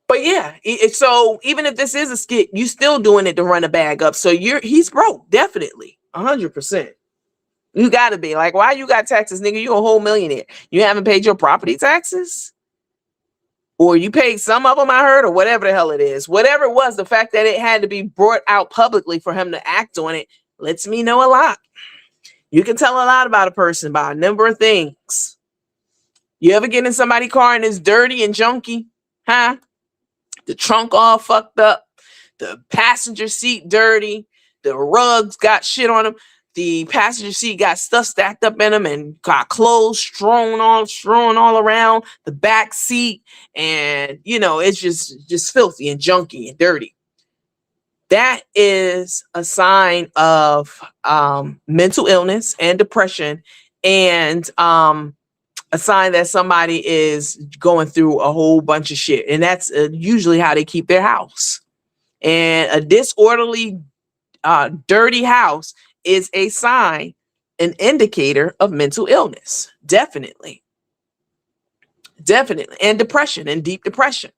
But yeah, so even if this is a skit, you still doing it to run a bag up. So he's broke, definitely, 100%. You got to be like, why you got taxes, nigga? You a whole millionaire. You haven't paid your property taxes? Or you paid some of them, I heard, or whatever the hell it is. Whatever it was, the fact that it had to be brought out publicly for him to act on it lets me know a lot. You can tell a lot about a person by a number of things. You ever get in somebody's car and it's dirty and junky? Huh? The trunk all fucked up. The passenger seat dirty. The rugs got shit on them. The passenger seat got stuff stacked up in them and got clothes strewn all around the back seat. And, you know, it's just filthy and junky and dirty. That is a sign of mental illness and depression, and a sign that somebody is going through a whole bunch of shit. And that's usually how they keep their house. And a disorderly, dirty house is a sign, an indicator of mental illness. Definitely. And depression, and deep depression.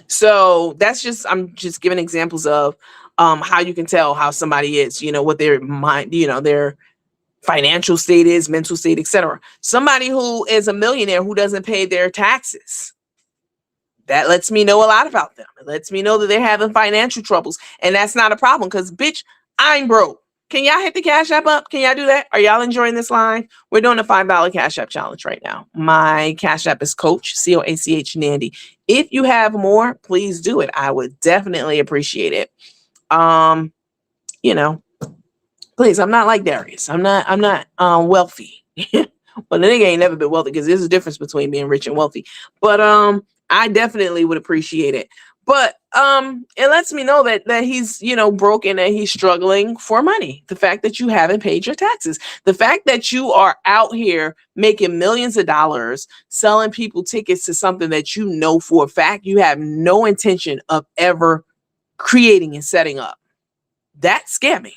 So that's I'm just giving examples of how you can tell how somebody is, you know, what their mind, you know, their financial state is, mental state, etc. Somebody who is a millionaire who doesn't pay their taxes, that lets me know a lot about them. It lets me know that they're having financial troubles. And that's not a problem, because, bitch, I'm broke. Can y'all hit the Cash App up? Can y'all do that? Are y'all enjoying this line? We're doing a $5 Cash App challenge right now. My Cash App is Coach, COACH Nandy. If you have more, please do it. I would definitely appreciate it. You know, please, I'm not like Darius. I'm not wealthy. Well, the nigga ain't never been wealthy, because there's a difference between being rich and wealthy. But I definitely would appreciate it. But it lets me know that he's, you know, broken and he's struggling for money. The fact that you haven't paid your taxes, the fact that you are out here making millions of dollars, selling people tickets to something that you know for a fact you have no intention of ever creating and setting up. That's scammy.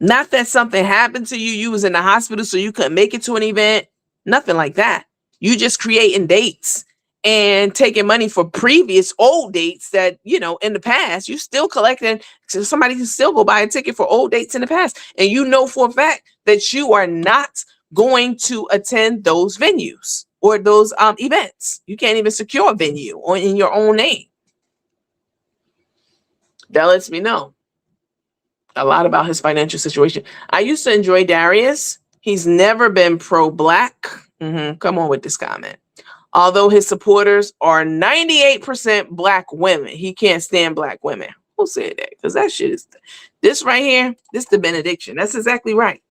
Not that something happened to you, you was in the hospital so you couldn't make it to an event. Nothing like that. You just creating dates and taking money for previous old dates that, you know, in the past, you still collecting. So somebody can still go buy a ticket for old dates in the past. And you know for a fact that you are not going to attend those venues or those events. You can't even secure a venue or in your own name. That lets me know a lot about his financial situation. I used to enjoy Darius. He's never been pro-black. Come on with this comment. Although his supporters are 98% black women, he can't stand black women. Who said that? Because that shit is this right here. This the benediction. That's exactly right.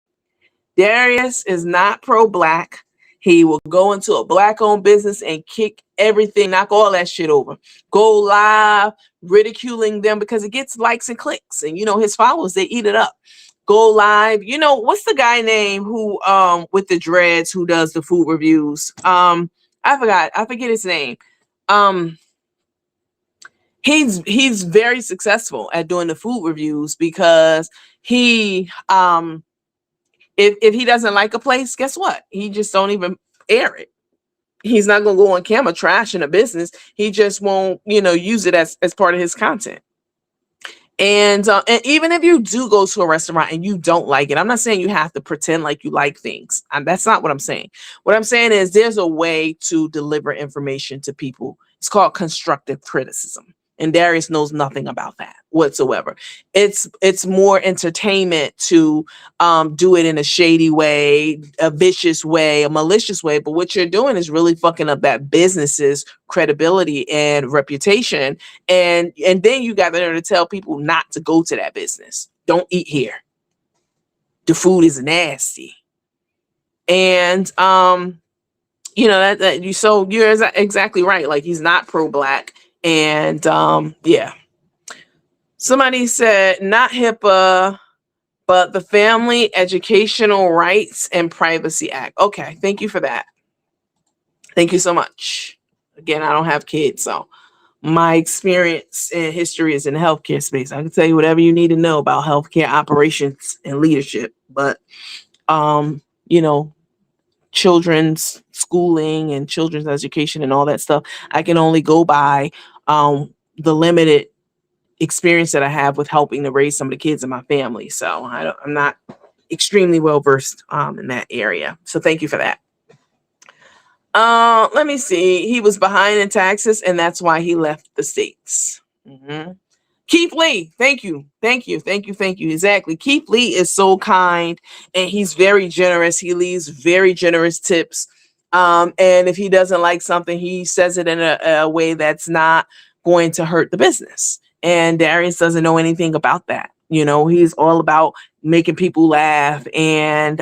Darius is not pro-black. He will go into a black-owned business and kick everything, knock all that shit over. Go live, ridiculing them because it gets likes and clicks. And, you know, his followers, they eat it up. Go live. You know, what's the guy name who, with the dreads, who does the food reviews? I forget his name. He's very successful at doing the food reviews because he, if he doesn't like a place, guess what? He just don't even air it. He's not going to go on camera trashing a business. He just won't, you know, use it as part of his content. And even if you do go to a restaurant and you don't like it, I'm not saying you have to pretend like you like things. That's not what I'm saying. What I'm saying is there's a way to deliver information to people. It's called constructive criticism. And Darius knows nothing about that whatsoever. It's more entertainment to do it in a shady way, a vicious way, a malicious way. But what you're doing is really fucking up that business's credibility and reputation. And then you got there to tell people not to go to that business. Don't eat here. The food is nasty. And you know you're exactly right. Like, he's not pro-black. And yeah. Somebody said not HIPAA, but the Family Educational Rights and Privacy Act. Okay, thank you for that. Thank you so much. Again, I don't have kids, so my experience and history is in the healthcare space. I can tell you whatever you need to know about healthcare operations and leadership, but you know, children's schooling and children's education and all that stuff, I can only go by the limited experience that I have with helping to raise some of the kids in my family. So I'm not extremely well versed in that area. So thank you for that. Let me see. He was behind in taxes, and that's why he left the States. Keith Lee, thank you. Exactly. Keith Lee is so kind, and he's very generous. He leaves very generous tips. And if he doesn't like something, he says it in a way that's not going to hurt the business. And Darius doesn't know anything about that. You know, he's all about making people laugh and,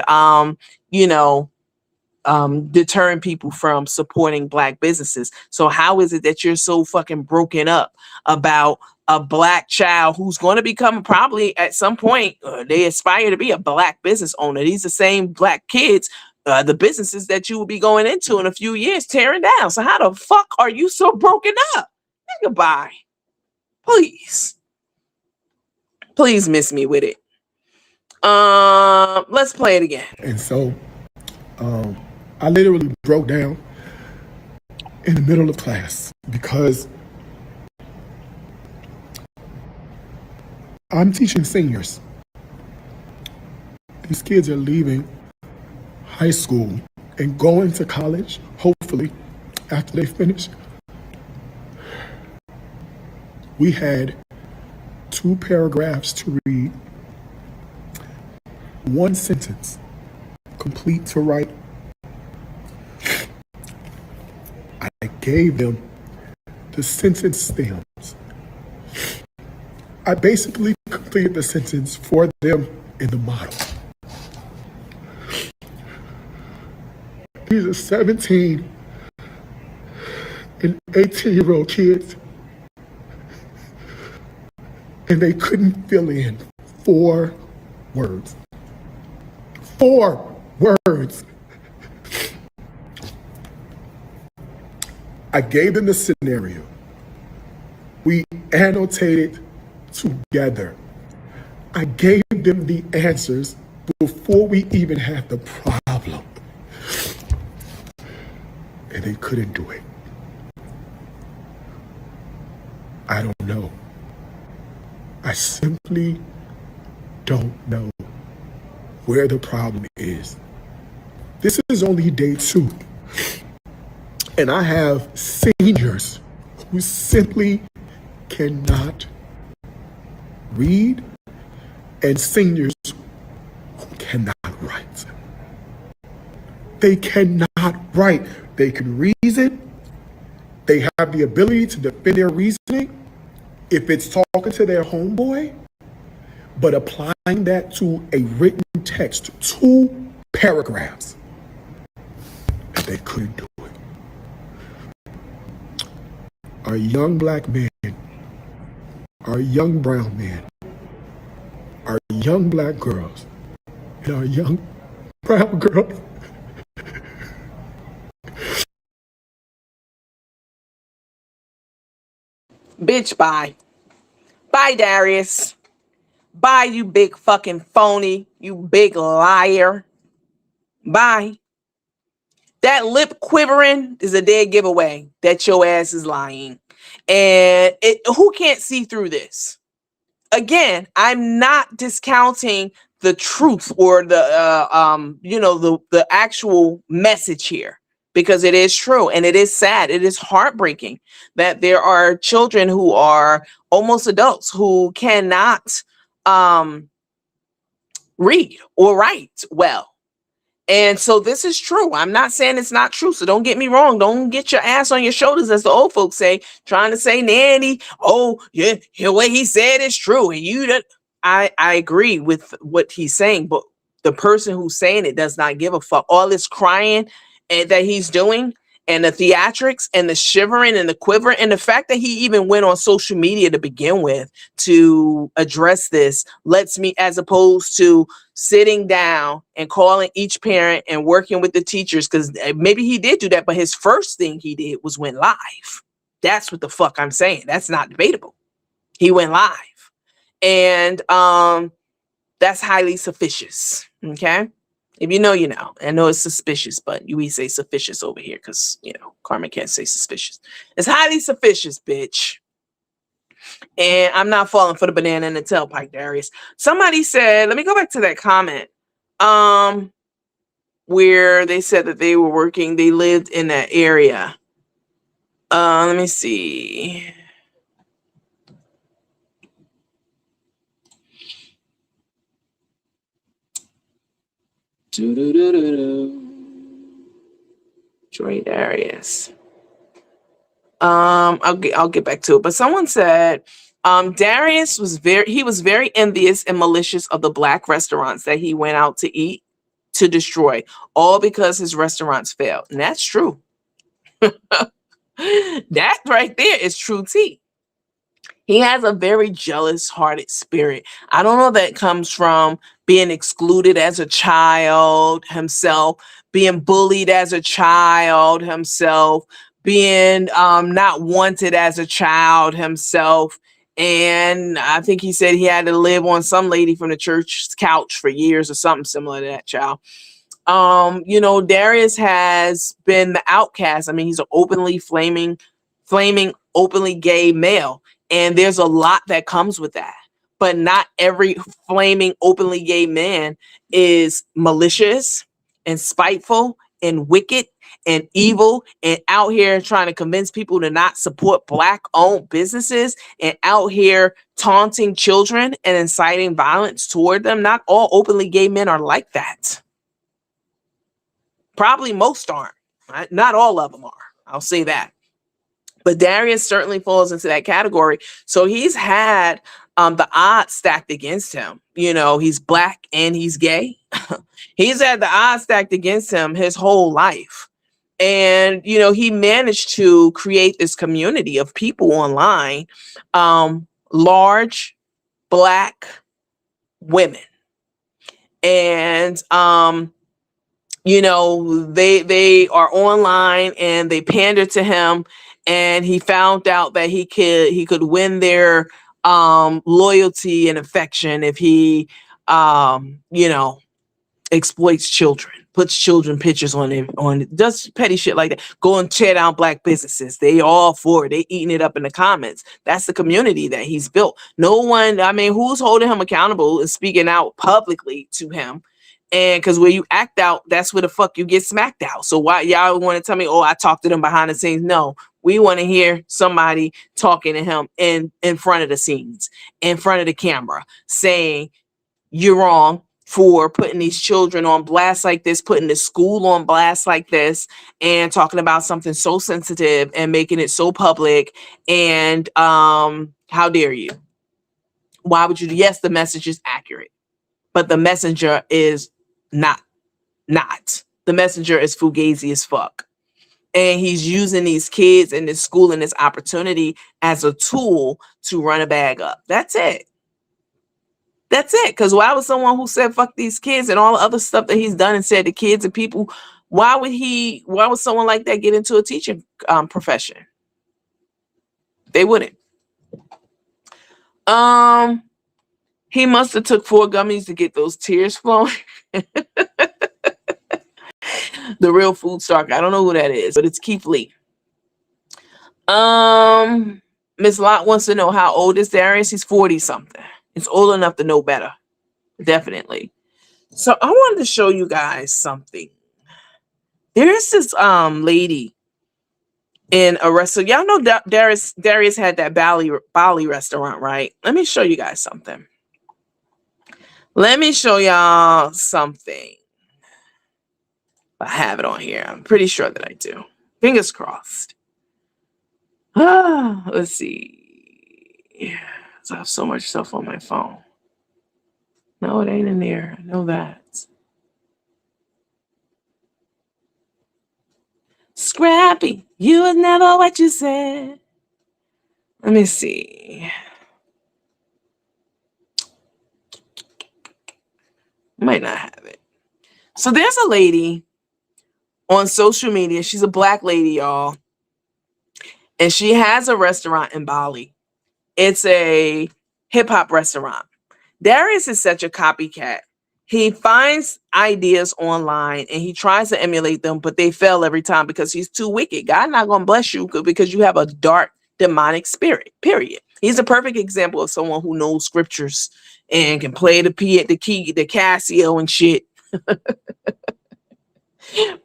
deterring people from supporting black businesses. So how is it that you're so fucking broken up about a black child who's going to become, probably at some point, they aspire to be a black business owner? These are the same black kids, the businesses that you will be going into in a few years tearing down. So how the fuck are you so broken up? Nigga, bye. Please miss me with it. Let's play it again. And so I literally broke down in the middle of class because I'm teaching seniors. These kids are leaving high school and going to college, hopefully, after they finish. We had 2 paragraphs to read, 1 sentence, complete to write. I gave them the sentence stems. I basically completed the sentence for them in the model. These are 17 and 18-year-old kids, and they couldn't fill in 4 words. 4 words. I gave them the scenario. We annotated together. I gave them the answers before we even had the problem. And they couldn't do it. I don't know. I simply don't know. where the problem is. This is only day 2. And I have seniors who simply cannot read and seniors who cannot write. They cannot write. They can reason. They have the ability to defend their reasoning if it's talking to their homeboy, but applying that to a written text, 2 paragraphs, and they couldn't do it. Our young black men, our young brown men, our young black girls, and our young brown girls. Bitch, bye. Bye, Darius. Bye, you big fucking phony. You big liar. Bye. That lip quivering is a dead giveaway that your ass is lying. And who can't see through this? Again, I'm not discounting the truth or the actual message here, because it is true and it is sad. It is heartbreaking that there are children who are almost adults who cannot read or write well. And so this is true. I'm not saying it's not true. So don't get me wrong. Don't get your ass on your shoulders, as the old folks say, trying to say, Nanny, oh, yeah, what he said is true. And I agree with what he's saying, but the person who's saying it does not give a fuck. All this crying that he's doing, and the theatrics and the shivering and the quivering, and the fact that he even went on social media to begin with to address this lets me, as opposed to sitting down and calling each parent and working with the teachers, because maybe he did do that, but his first thing he did was went live. That's what the fuck I'm saying. That's not debatable. He went live. And that's highly suspicious. Okay. If you know, you know. I know it's suspicious, but we say suspicious over here because, Carmen can't say suspicious. It's highly suspicious, bitch. And I'm not falling for the banana in the tailpipe, Darius. Somebody said, let me go back to that comment, where they said that they lived in that area. Let me see. Joy Darius. I'll get back to it. But someone said Darius was very envious and malicious of the black restaurants that he went out to eat to destroy, all because his restaurants failed. And that's true. That right there is true tea. He has a very jealous-hearted spirit. I don't know if that comes from being excluded as a child himself, being bullied as a child himself, being not wanted as a child himself. And I think he said he had to live on some lady from the church's couch for years or something similar to that, child. Darius has been the outcast. I mean, he's an openly flaming, openly gay male. And there's a lot that comes with that. But not every flaming, openly gay man is malicious and spiteful and wicked and evil and out here trying to convince people to not support black-owned businesses and out here taunting children and inciting violence toward them. Not all openly gay men are like that. Probably most aren't. Right? Not all of them are. I'll say that. But Darius certainly falls into that category. So he's had the odds stacked against him. He's black and he's gay. He's had the odds stacked against him his whole life. And, he managed to create this community of people online, large black women. And, they are online and they pander to him. And he found out that he could win their loyalty and affection if he, exploits children, puts children pictures on does petty shit like that. Go and tear down black businesses. They all for it. They eating it up in the comments. That's the community that he's built. No one, who's holding him accountable and speaking out publicly to him And because where you act out, that's where the fuck you get smacked out. So why y'all want to tell me, oh, I talked to them behind the scenes? No, we want to hear somebody talking to him in front of the scenes, in front of the camera, saying you're wrong for putting these children on blast like this, putting the school on blast like this, and talking about something so sensitive and making it so public. And how dare you? Why would you? Yes, the message is accurate, but the messenger is not. The messenger is fugazi as fuck. And he's using these kids in this school and this opportunity as a tool to run a bag up. That's it. That's it. Because why would someone who said fuck these kids and all the other stuff that he's done and said to kids and people, why would someone like that get into a teaching profession? They wouldn't. He must have took 4 gummies to get those tears flowing. The real food star. I don't know who that is, but it's Keith Lee. Miss Lott wants to know how old is Darius. He's 40 something. It's old enough to know better. Definitely. So I wanted to show you guys something. There's this lady in a restaurant. Y'all know Darius had that Bali restaurant, right? Let me show you guys something. Let me show y'all something. I have it on here. I'm pretty sure that I do. Fingers crossed. Let's see. So I have so much stuff on my phone. No, it ain't in there. I know that. Scrappy, you was never what you said. Let me see. Might not have it. So there's a lady on social media. She's a black lady, y'all. And she has a restaurant in Bali. It's a hip-hop restaurant. Darius is such a copycat. He finds ideas online and he tries to emulate them, but they fail every time because he's too wicked. God not going to bless you because you have a dark, demonic spirit, period. He's a perfect example of someone who knows scriptures and can play the Casio and shit.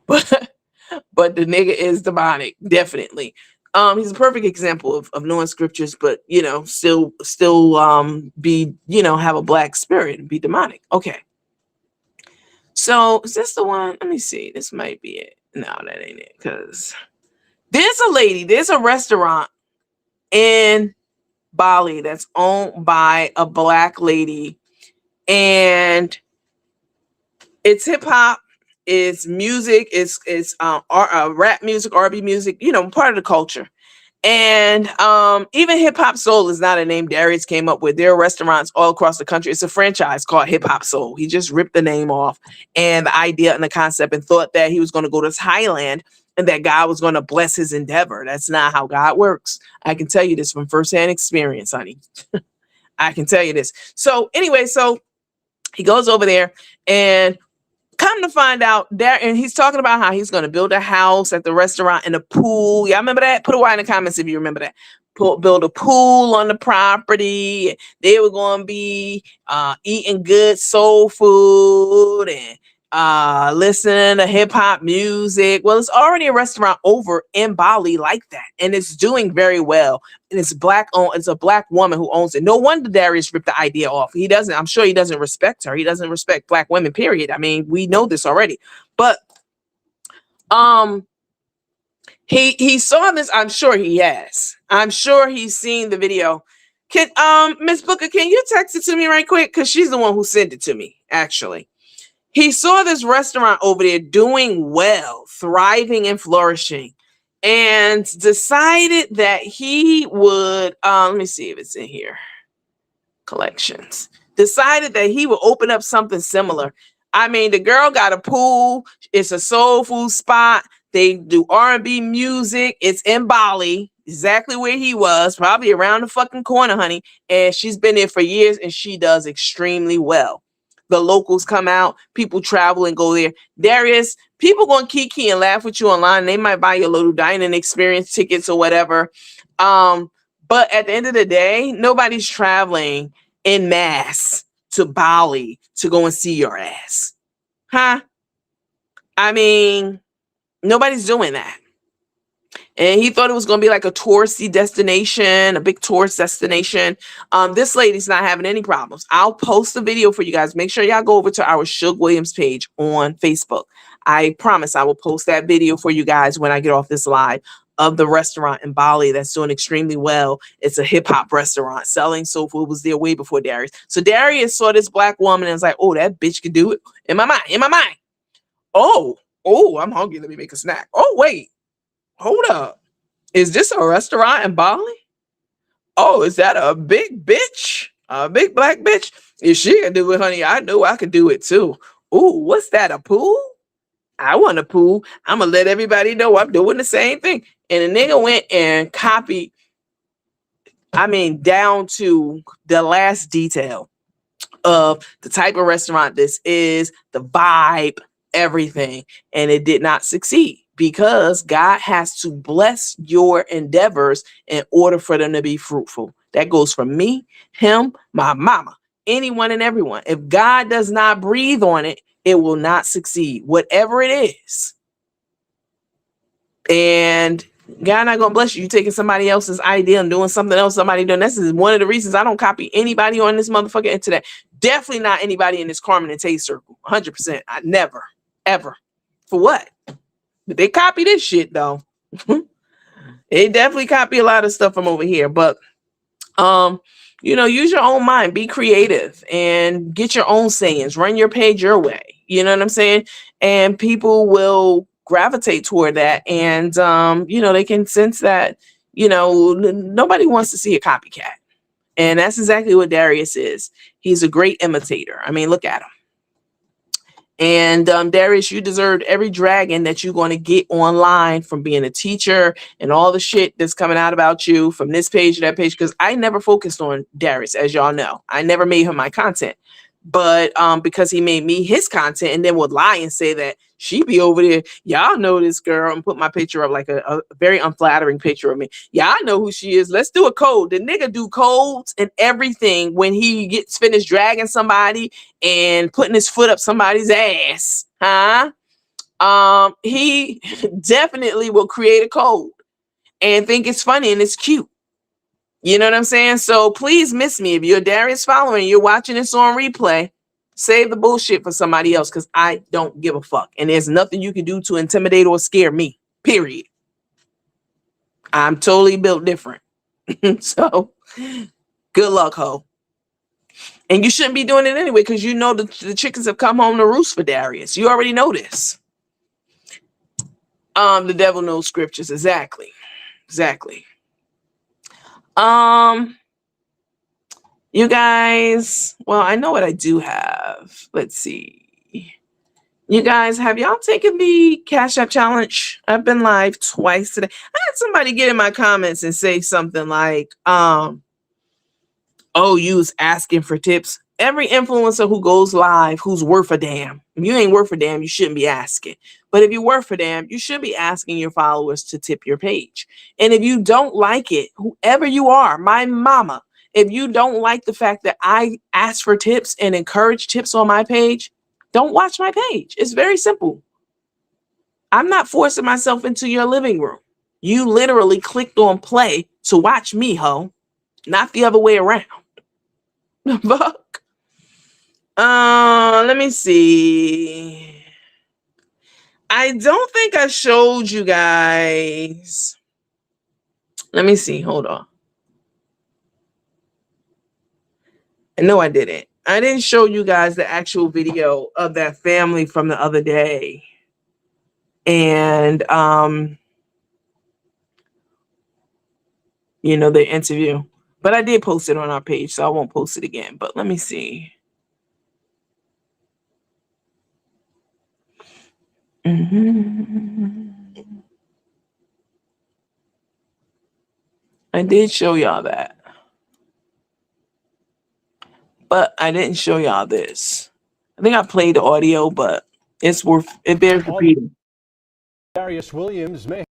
But the nigga is demonic, definitely. He's a perfect example of knowing scriptures, but still be, have a black spirit and be demonic. Okay. So is this the one? Let me see. This might be it. No, that ain't it. Because there's a restaurant in Bali that's owned by a black lady, and it's hip hop. It's music. It's rap music, R&B music. Part of the culture. And even Hip Hop Soul is not a name Darius came up with. There are restaurants all across the country. It's a franchise called Hip Hop Soul. He just ripped the name off and the idea and the concept and thought that he was going to go to Thailand and that God was going to bless his endeavor. That's not how God works. I can tell you this from firsthand experience, honey. I can tell you this. So anyway, so he goes over there and come to find out there, and he's talking about how he's going to build a house at the restaurant and a pool. Y'all remember that? Put a Y in the comments if you remember that. Build a pool on the property. They were going to be eating good soul food and listening to hip hop music. Well, it's already a restaurant over in Bali like that, and it's doing very well. And it's black owned. It's a black woman who owns it. No wonder Darius ripped the idea off. He doesn't. I'm sure he doesn't respect her. He doesn't respect black women. Period. I mean, we know this already. But he saw this. I'm sure he has. I'm sure he's seen the video. Can Miss Booker, can you text it to me right quick? Because she's the one who sent it to me, actually. He saw this restaurant over there doing well, thriving and flourishing, and decided that he would, let me see if it's in here, collections, decided that he would open up something similar. I mean, the girl got a pool. It's a soul food spot. They do R&B music. It's in Bali, exactly where he was, probably around the fucking corner, honey. And she's been there for years and she does extremely well. The locals come out, people travel and go there. Darius, people going to kiki and laugh with you online. They might buy your little dining experience tickets or whatever. But at the end of the day, nobody's traveling en masse to Bali to go and see your ass. Huh? I mean, nobody's doing that. And he thought it was going to be like a touristy destination, a big tourist destination. This lady's not having any problems. I'll post a video for you guys. Make sure y'all go over to our Suge Williams page on Facebook. I promise I will post that video for you guys when I get off this live of the restaurant in Bali that's doing extremely well. It's a hip hop restaurant selling soul food. Was there way before Darius. So Darius saw this black woman and was like, oh, that bitch can do it. In my mind. Oh, I'm hungry. Let me make a snack. Oh, wait. Hold up. Is this a restaurant in Bali? Oh, is that a big bitch? A big black bitch? If she can do it, honey, I know I can do it too. Ooh, what's that, a pool? I want a pool. I'm going to let everybody know I'm doing the same thing. And the nigga went and copied, I mean, down to the last detail of the type of restaurant this is, the vibe, everything. And it did not succeed because God has to bless your endeavors in order for them to be fruitful. That goes for me, him, my mama, anyone and everyone. If God does not breathe on it, it will not succeed, whatever it is. And God not gonna bless you. You taking somebody else's idea and doing something else somebody doing. This is one of the reasons I don't copy anybody on this motherfucking internet. Definitely not anybody in this Carmen and Tay circle. 100%. I never, ever. For what? But they copy this shit though. They definitely copy a lot of stuff from over here. But you know, use your own mind, be creative, and get your own sayings. Run your page your way. You know what I'm saying? And people will gravitate toward that, and you know, they can sense that, you know, nobody wants to see a copycat. And that's exactly what Darius is. He's a great imitator. I mean, look at him. And Darius, you deserved every dragon that you're going to get online from being a teacher and all the shit that's coming out about you from this page to that page. Because I never focused on Darius, as y'all know. I never made him my content. But because he made me his content and then would lie and say that she be over there. Y'all know this girl, and put my picture up, like a very unflattering picture of me. Y'all know who she is. Let's do a code. The nigga do codes and everything when he gets finished dragging somebody and putting his foot up somebody's ass. Huh? He definitely will create a code and think it's funny and it's cute. You know what I'm saying? So please miss me. If you're a Darius follower and you're watching this on replay, save the bullshit for somebody else, because I don't give a fuck. And there's nothing you can do to intimidate or scare me, period. I'm totally built different. So good luck, ho. And you shouldn't be doing it anyway, because you know the chickens have come home to roost for Darius. You already know this. The devil knows scriptures. Exactly. You guys, well, I know what I do have. Let's see. You guys, have y'all taken the Cash App challenge? I've been live twice today. I had somebody get in my comments and say something like, oh, you was asking for tips. Every influencer who goes live who's worth a damn. If you ain't worth a damn, you shouldn't be asking. But if you're worth a damn, you should be asking your followers to tip your page. And if you don't like it, whoever you are, my mama, if you don't like the fact that I ask for tips and encourage tips on my page, don't watch my page. It's very simple. I'm not forcing myself into your living room. You literally clicked on play to watch me, ho, not the other way around. Fuck. Let me see. I don't think I showed you guys. Let me see. Hold on. No, I didn't. I didn't show you guys the actual video of that family from the other day. And you know, the interview. But I did post it on our page, so I won't post it again. But let me see. I did show y'all that. But I didn't show y'all this. I think I played the audio, but it bears repeating. Darius Williams may.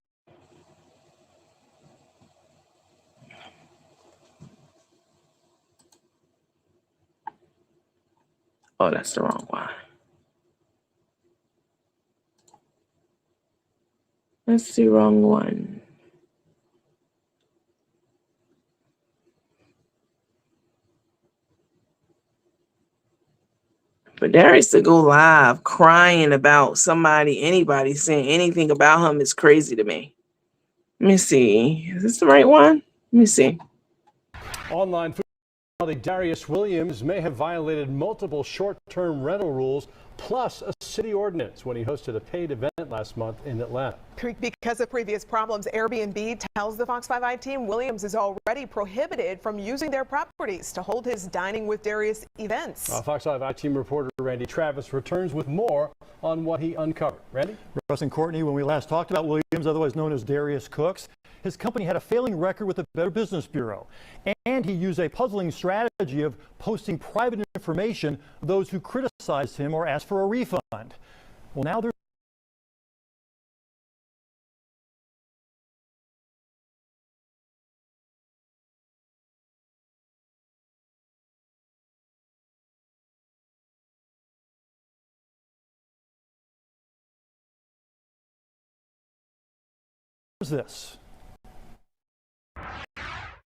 Oh, that's the wrong one. That's the wrong one. But Darius to go live crying about anybody saying anything about him is crazy to me. Let me see. Is this the right one? Let me see. Online food. Darius Williams may have violated multiple short-term rental rules plus a city ordinance when he hosted a paid event last month in Atlanta. Because of previous problems, Airbnb tells the Fox 5 team Williams is already prohibited from using their properties to hold his Dining with Darius events. Fox 5 team reporter Randy Travis returns with more on what he uncovered. Randy? Russ and Courtney, when we last talked about Williams, otherwise known as Darius Cooks, his company had a failing record with the Better Business Bureau, and he used a puzzling strategy of posting private information of those who criticized him or asked for a refund. Well, now there's this.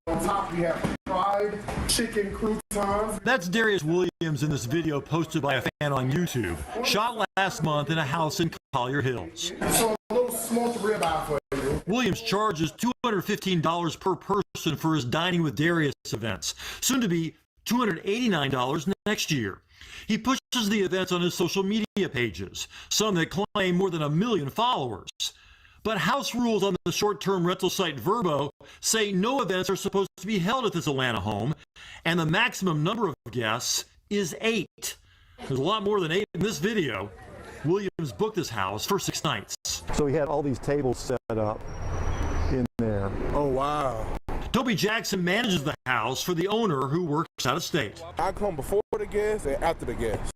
On top, we have fried chicken croutons. That's Darius Williams in this video posted by a fan on YouTube, shot last month in a house in Collier Hills. So a little smoked ribeye for you. Williams charges $215 per person for his Dining with Darius events, soon to be $289 next year. He pushes the events on his social media pages, some that claim more than 1 million followers. But house rules on the short-term rental site VERRRY say no events are supposed to be held at this Atlanta home, and the maximum number of guests is 8. There's a lot more than 8 in this video. Williams booked this house for 6 nights. So he had all these tables set up in there. Oh, wow. Toby Jackson manages the house for the owner who works out of state. I come before the guests and after the guests.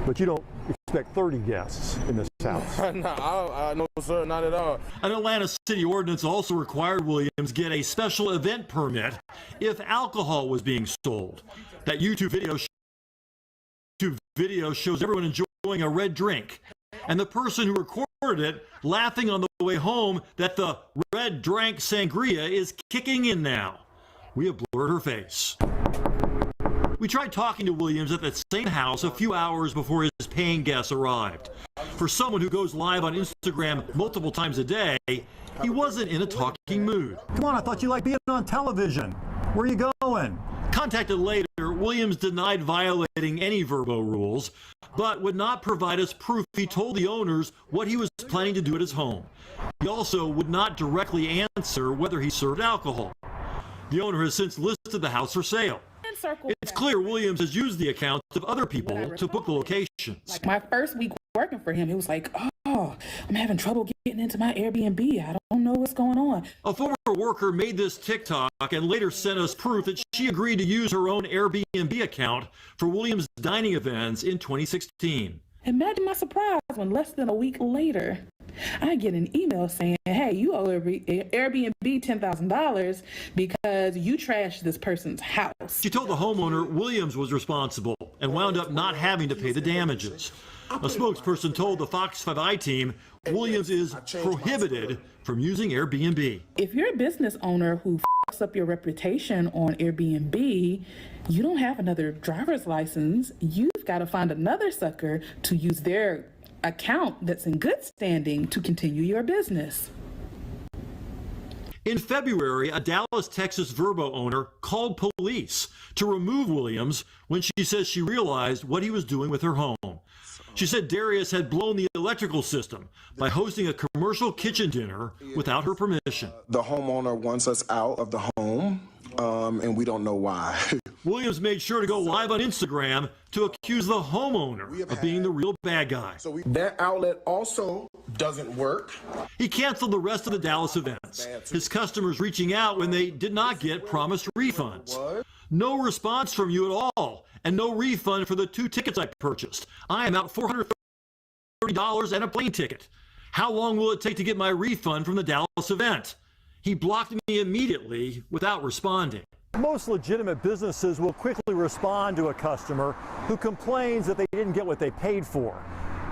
But you don't expect 30 guests in this house. No, sir, not at all. An Atlanta city ordinance also required Williams get a special event permit if alcohol was being sold. That YouTube video shows everyone enjoying a red drink, and the person who recorded it laughing on the way home that the red drank sangria is kicking in now. We have blurred her face. We tried talking to Williams at that same house a few hours before his paying guests arrived. For someone who goes live on Instagram multiple times a day, he wasn't in a talking mood. Come on, I thought you liked being on television. Where are you going? Contacted later, Williams denied violating any VERRRY rules, but would not provide us proof he told the owners what he was planning to do at his home. He also would not directly answer whether he served alcohol. The owner has since listed the house for sale. It's clear Williams has used the accounts of other people to book the locations. Like my first week working for him, it was like, oh, I'm having trouble getting into my Airbnb. I don't know what's going on. A former worker made this TikTok and later sent us proof that she agreed to use her own Airbnb account for Williams' dining events in 2016. Imagine my surprise when less than a week later, I get an email saying, hey, you owe Airbnb $10,000 because you trashed this person's house. She told the homeowner Williams was responsible and wound up not having to pay the damages. A spokesperson told the Fox 5 team Williams is prohibited from using Airbnb. If you're a business owner who fucks up your reputation on Airbnb, you don't have another driver's license. You've got to find another sucker to use their account that's in good standing to continue your business. In February, a Dallas, Texas VERRRY owner called police to remove Williams when she says she realized what he was doing with her home. She said Darius had blown the electrical system by hosting a commercial kitchen dinner without her permission. The homeowner wants us out of the home, and we don't know why. Williams made sure to go live on Instagram to accuse the homeowner of being the real bad guy. That outlet also doesn't work. He canceled the rest of the Dallas events, his customers reaching out when they did not get promised refunds. No response from you at all, and no refund for the 2 tickets I purchased. I am out $430 and a plane ticket. How long will it take to get my refund from the Dallas event? He blocked me immediately without responding. Most legitimate businesses will quickly respond to a customer who complains that they didn't get what they paid for.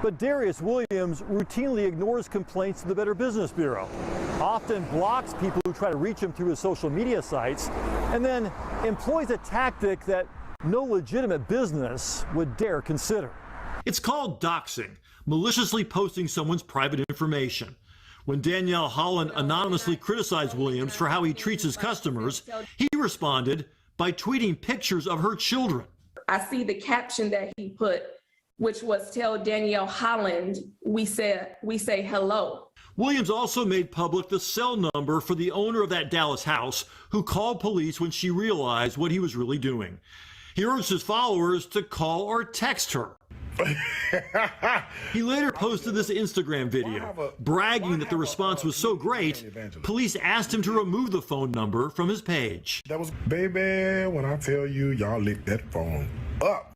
But Darius Williams routinely ignores complaints to the Better Business Bureau, often blocks people who try to reach him through his social media sites, and then employs a tactic that no legitimate business would dare consider. It's called doxing, maliciously posting someone's private information. When Danielle Holland anonymously criticized Williams for how he treats his customers, he responded by tweeting pictures of her children. I see the caption that he put, which was "Tell Danielle Holland we say hello." Williams also made public the cell number for the owner of that Dallas house, who called police when she realized what he was really doing. He urged his followers to call or text her. He later posted this Instagram video, bragging that the response was so great, police asked him to remove the phone number from his page. That was, baby, when I tell you, y'all lit that phone up.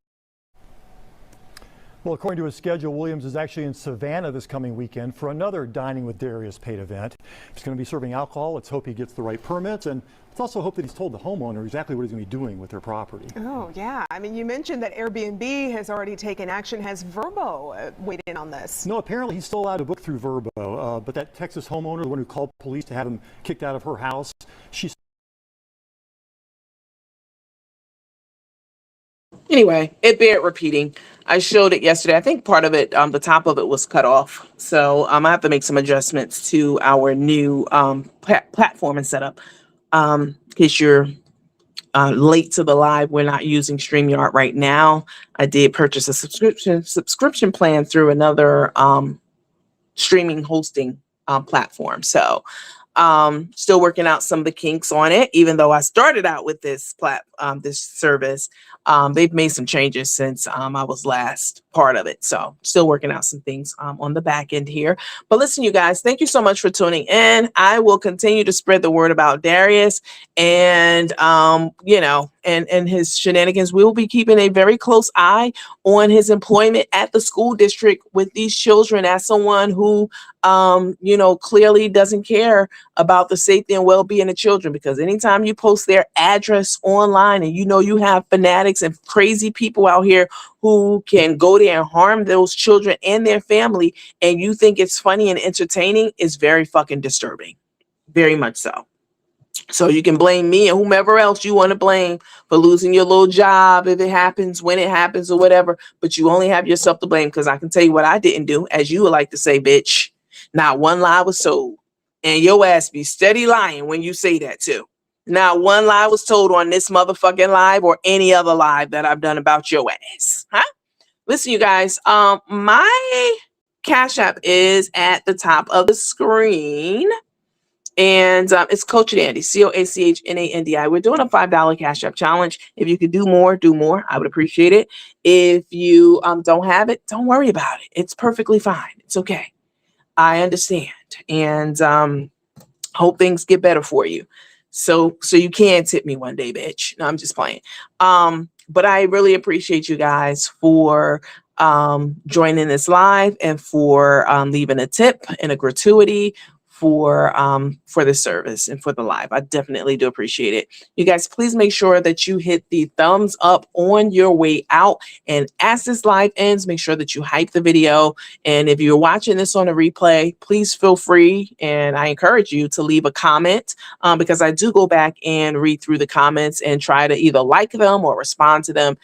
Well, according to his schedule, Williams is actually in Savannah this coming weekend for another Dining with Darius paid event. He's going to be serving alcohol. Let's hope he gets the right permits, and let's also hope that he's told the homeowner exactly what he's going to be doing with their property. Oh, yeah. I mean, you mentioned that Airbnb has already taken action. Has VERRRY weighed in on this? No, apparently he's still allowed to book through VERRRY, but that Texas homeowner, the one who called police to have him kicked out of her house, she's Anyway, it bears repeating. I showed it yesterday. I think part of it, the top of it was cut off. So I have to make some adjustments to our new platform and setup. In case you're late to the live, we're not using StreamYard right now. I did purchase a subscription plan through another streaming hosting platform. So still working out some of the kinks on it, even though I started out with this this service. They've made some changes since I was last part of it. So still working out some things on the back end here. But listen, you guys, thank you so much for tuning in. I will continue to spread the word about Darius and, you know, and his shenanigans. We will be keeping a very close eye on his employment at the school district with these children as someone who, you know, clearly doesn't care about the safety and well-being of children, because anytime you post their address online and you know you have fanatics and crazy people out here who can go there and harm those children and their family, and you think it's funny and entertaining, is very fucking disturbing. Very much so. So you can blame me and whomever else you want to blame for losing your little job if it happens, when it happens, or whatever. But you only have yourself to blame, because I can tell you what I didn't do, as you would like to say, bitch. Not one lie was told. And your ass be steady lying when you say that too. Not one lie was told on this motherfucking live or any other live that I've done about your ass. Huh? Listen, you guys, my Cash App is at the top of the screen. And it's Coach Dandy, COACHNANDI. We're doing a $5 Cash App challenge. If you could do more, do more. I would appreciate it. If you don't have it, don't worry about it. It's perfectly fine. It's okay. I understand. And hope things get better for you. So you can tip me one day, bitch. No, I'm just playing. But I really appreciate you guys for joining this live and for leaving a tip and a gratuity for the service and for the live. I definitely do appreciate it. You guys, please make sure that you hit the thumbs up on your way out. And as this live ends, make sure that you hype the video. And if you're watching this on a replay, please feel free, and I encourage you to leave a comment, because I do go back and read through the comments and try to either like them or respond to them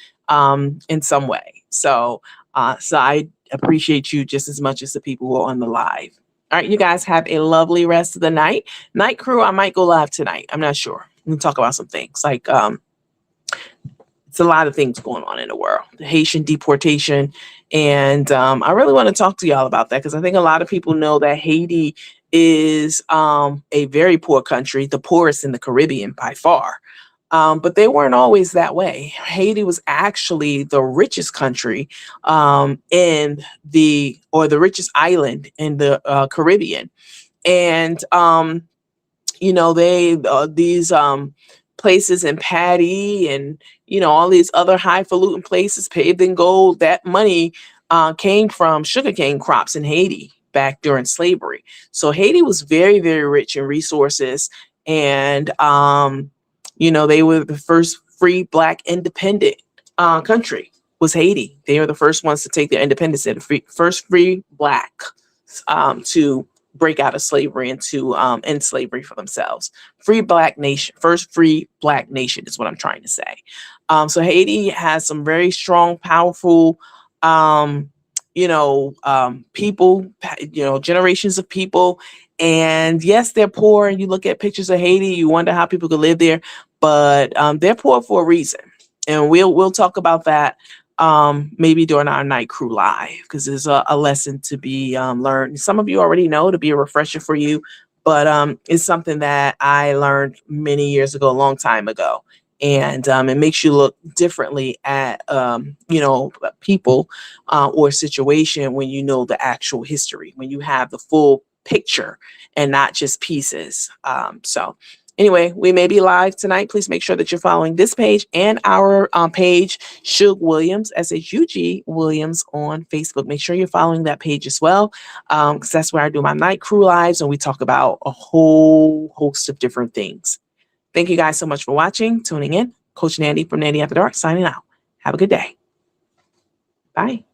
in some way. So I appreciate you just as much as the people who are on the live. All right, you guys have a lovely rest of the night. Night crew, I might go live tonight. I'm not sure. We can talk about some things. Like, it's a lot of things going on in the world. The Haitian deportation. And I really want to talk to y'all about that, because I think a lot of people know that Haiti is a very poor country, the poorest in the Caribbean by far. But they weren't always that way. Haiti was actually the richest country the richest island in the Caribbean. And, you know, these places in Patty and, you know, all these other highfalutin places paved in gold, that money came from sugarcane crops in Haiti back during slavery. So Haiti was very, very rich in resources. And, you know, they were the first free Black independent country was Haiti. They were the first ones to take their independence. They're the first free black to break out of slavery and to end slavery for themselves. Free black nation, first free black nation is what I'm trying to say. So Haiti has some very strong, powerful, people, generations of people. And yes, they're poor. And you look at pictures of Haiti, you wonder how people could live there, but they're poor for a reason. And we'll talk about that maybe during our night crew live, because there's a lesson to be learned. Some of you already know, to be a refresher for you, but it's something that I learned many years ago, a long time ago. And it makes you look differently at, people or situation when you know the actual history, when you have the full picture and not just pieces. So anyway, we may be live tonight. Please make sure that you're following this page and our page, Shug Williams, SHUG Williams on Facebook. Make sure you're following that page as well, because that's where I do my night crew lives and we talk about a whole host of different things. Thank you guys so much for watching, tuning in. Coach Nandy from Nandy After Dark signing out. Have a good day. Bye.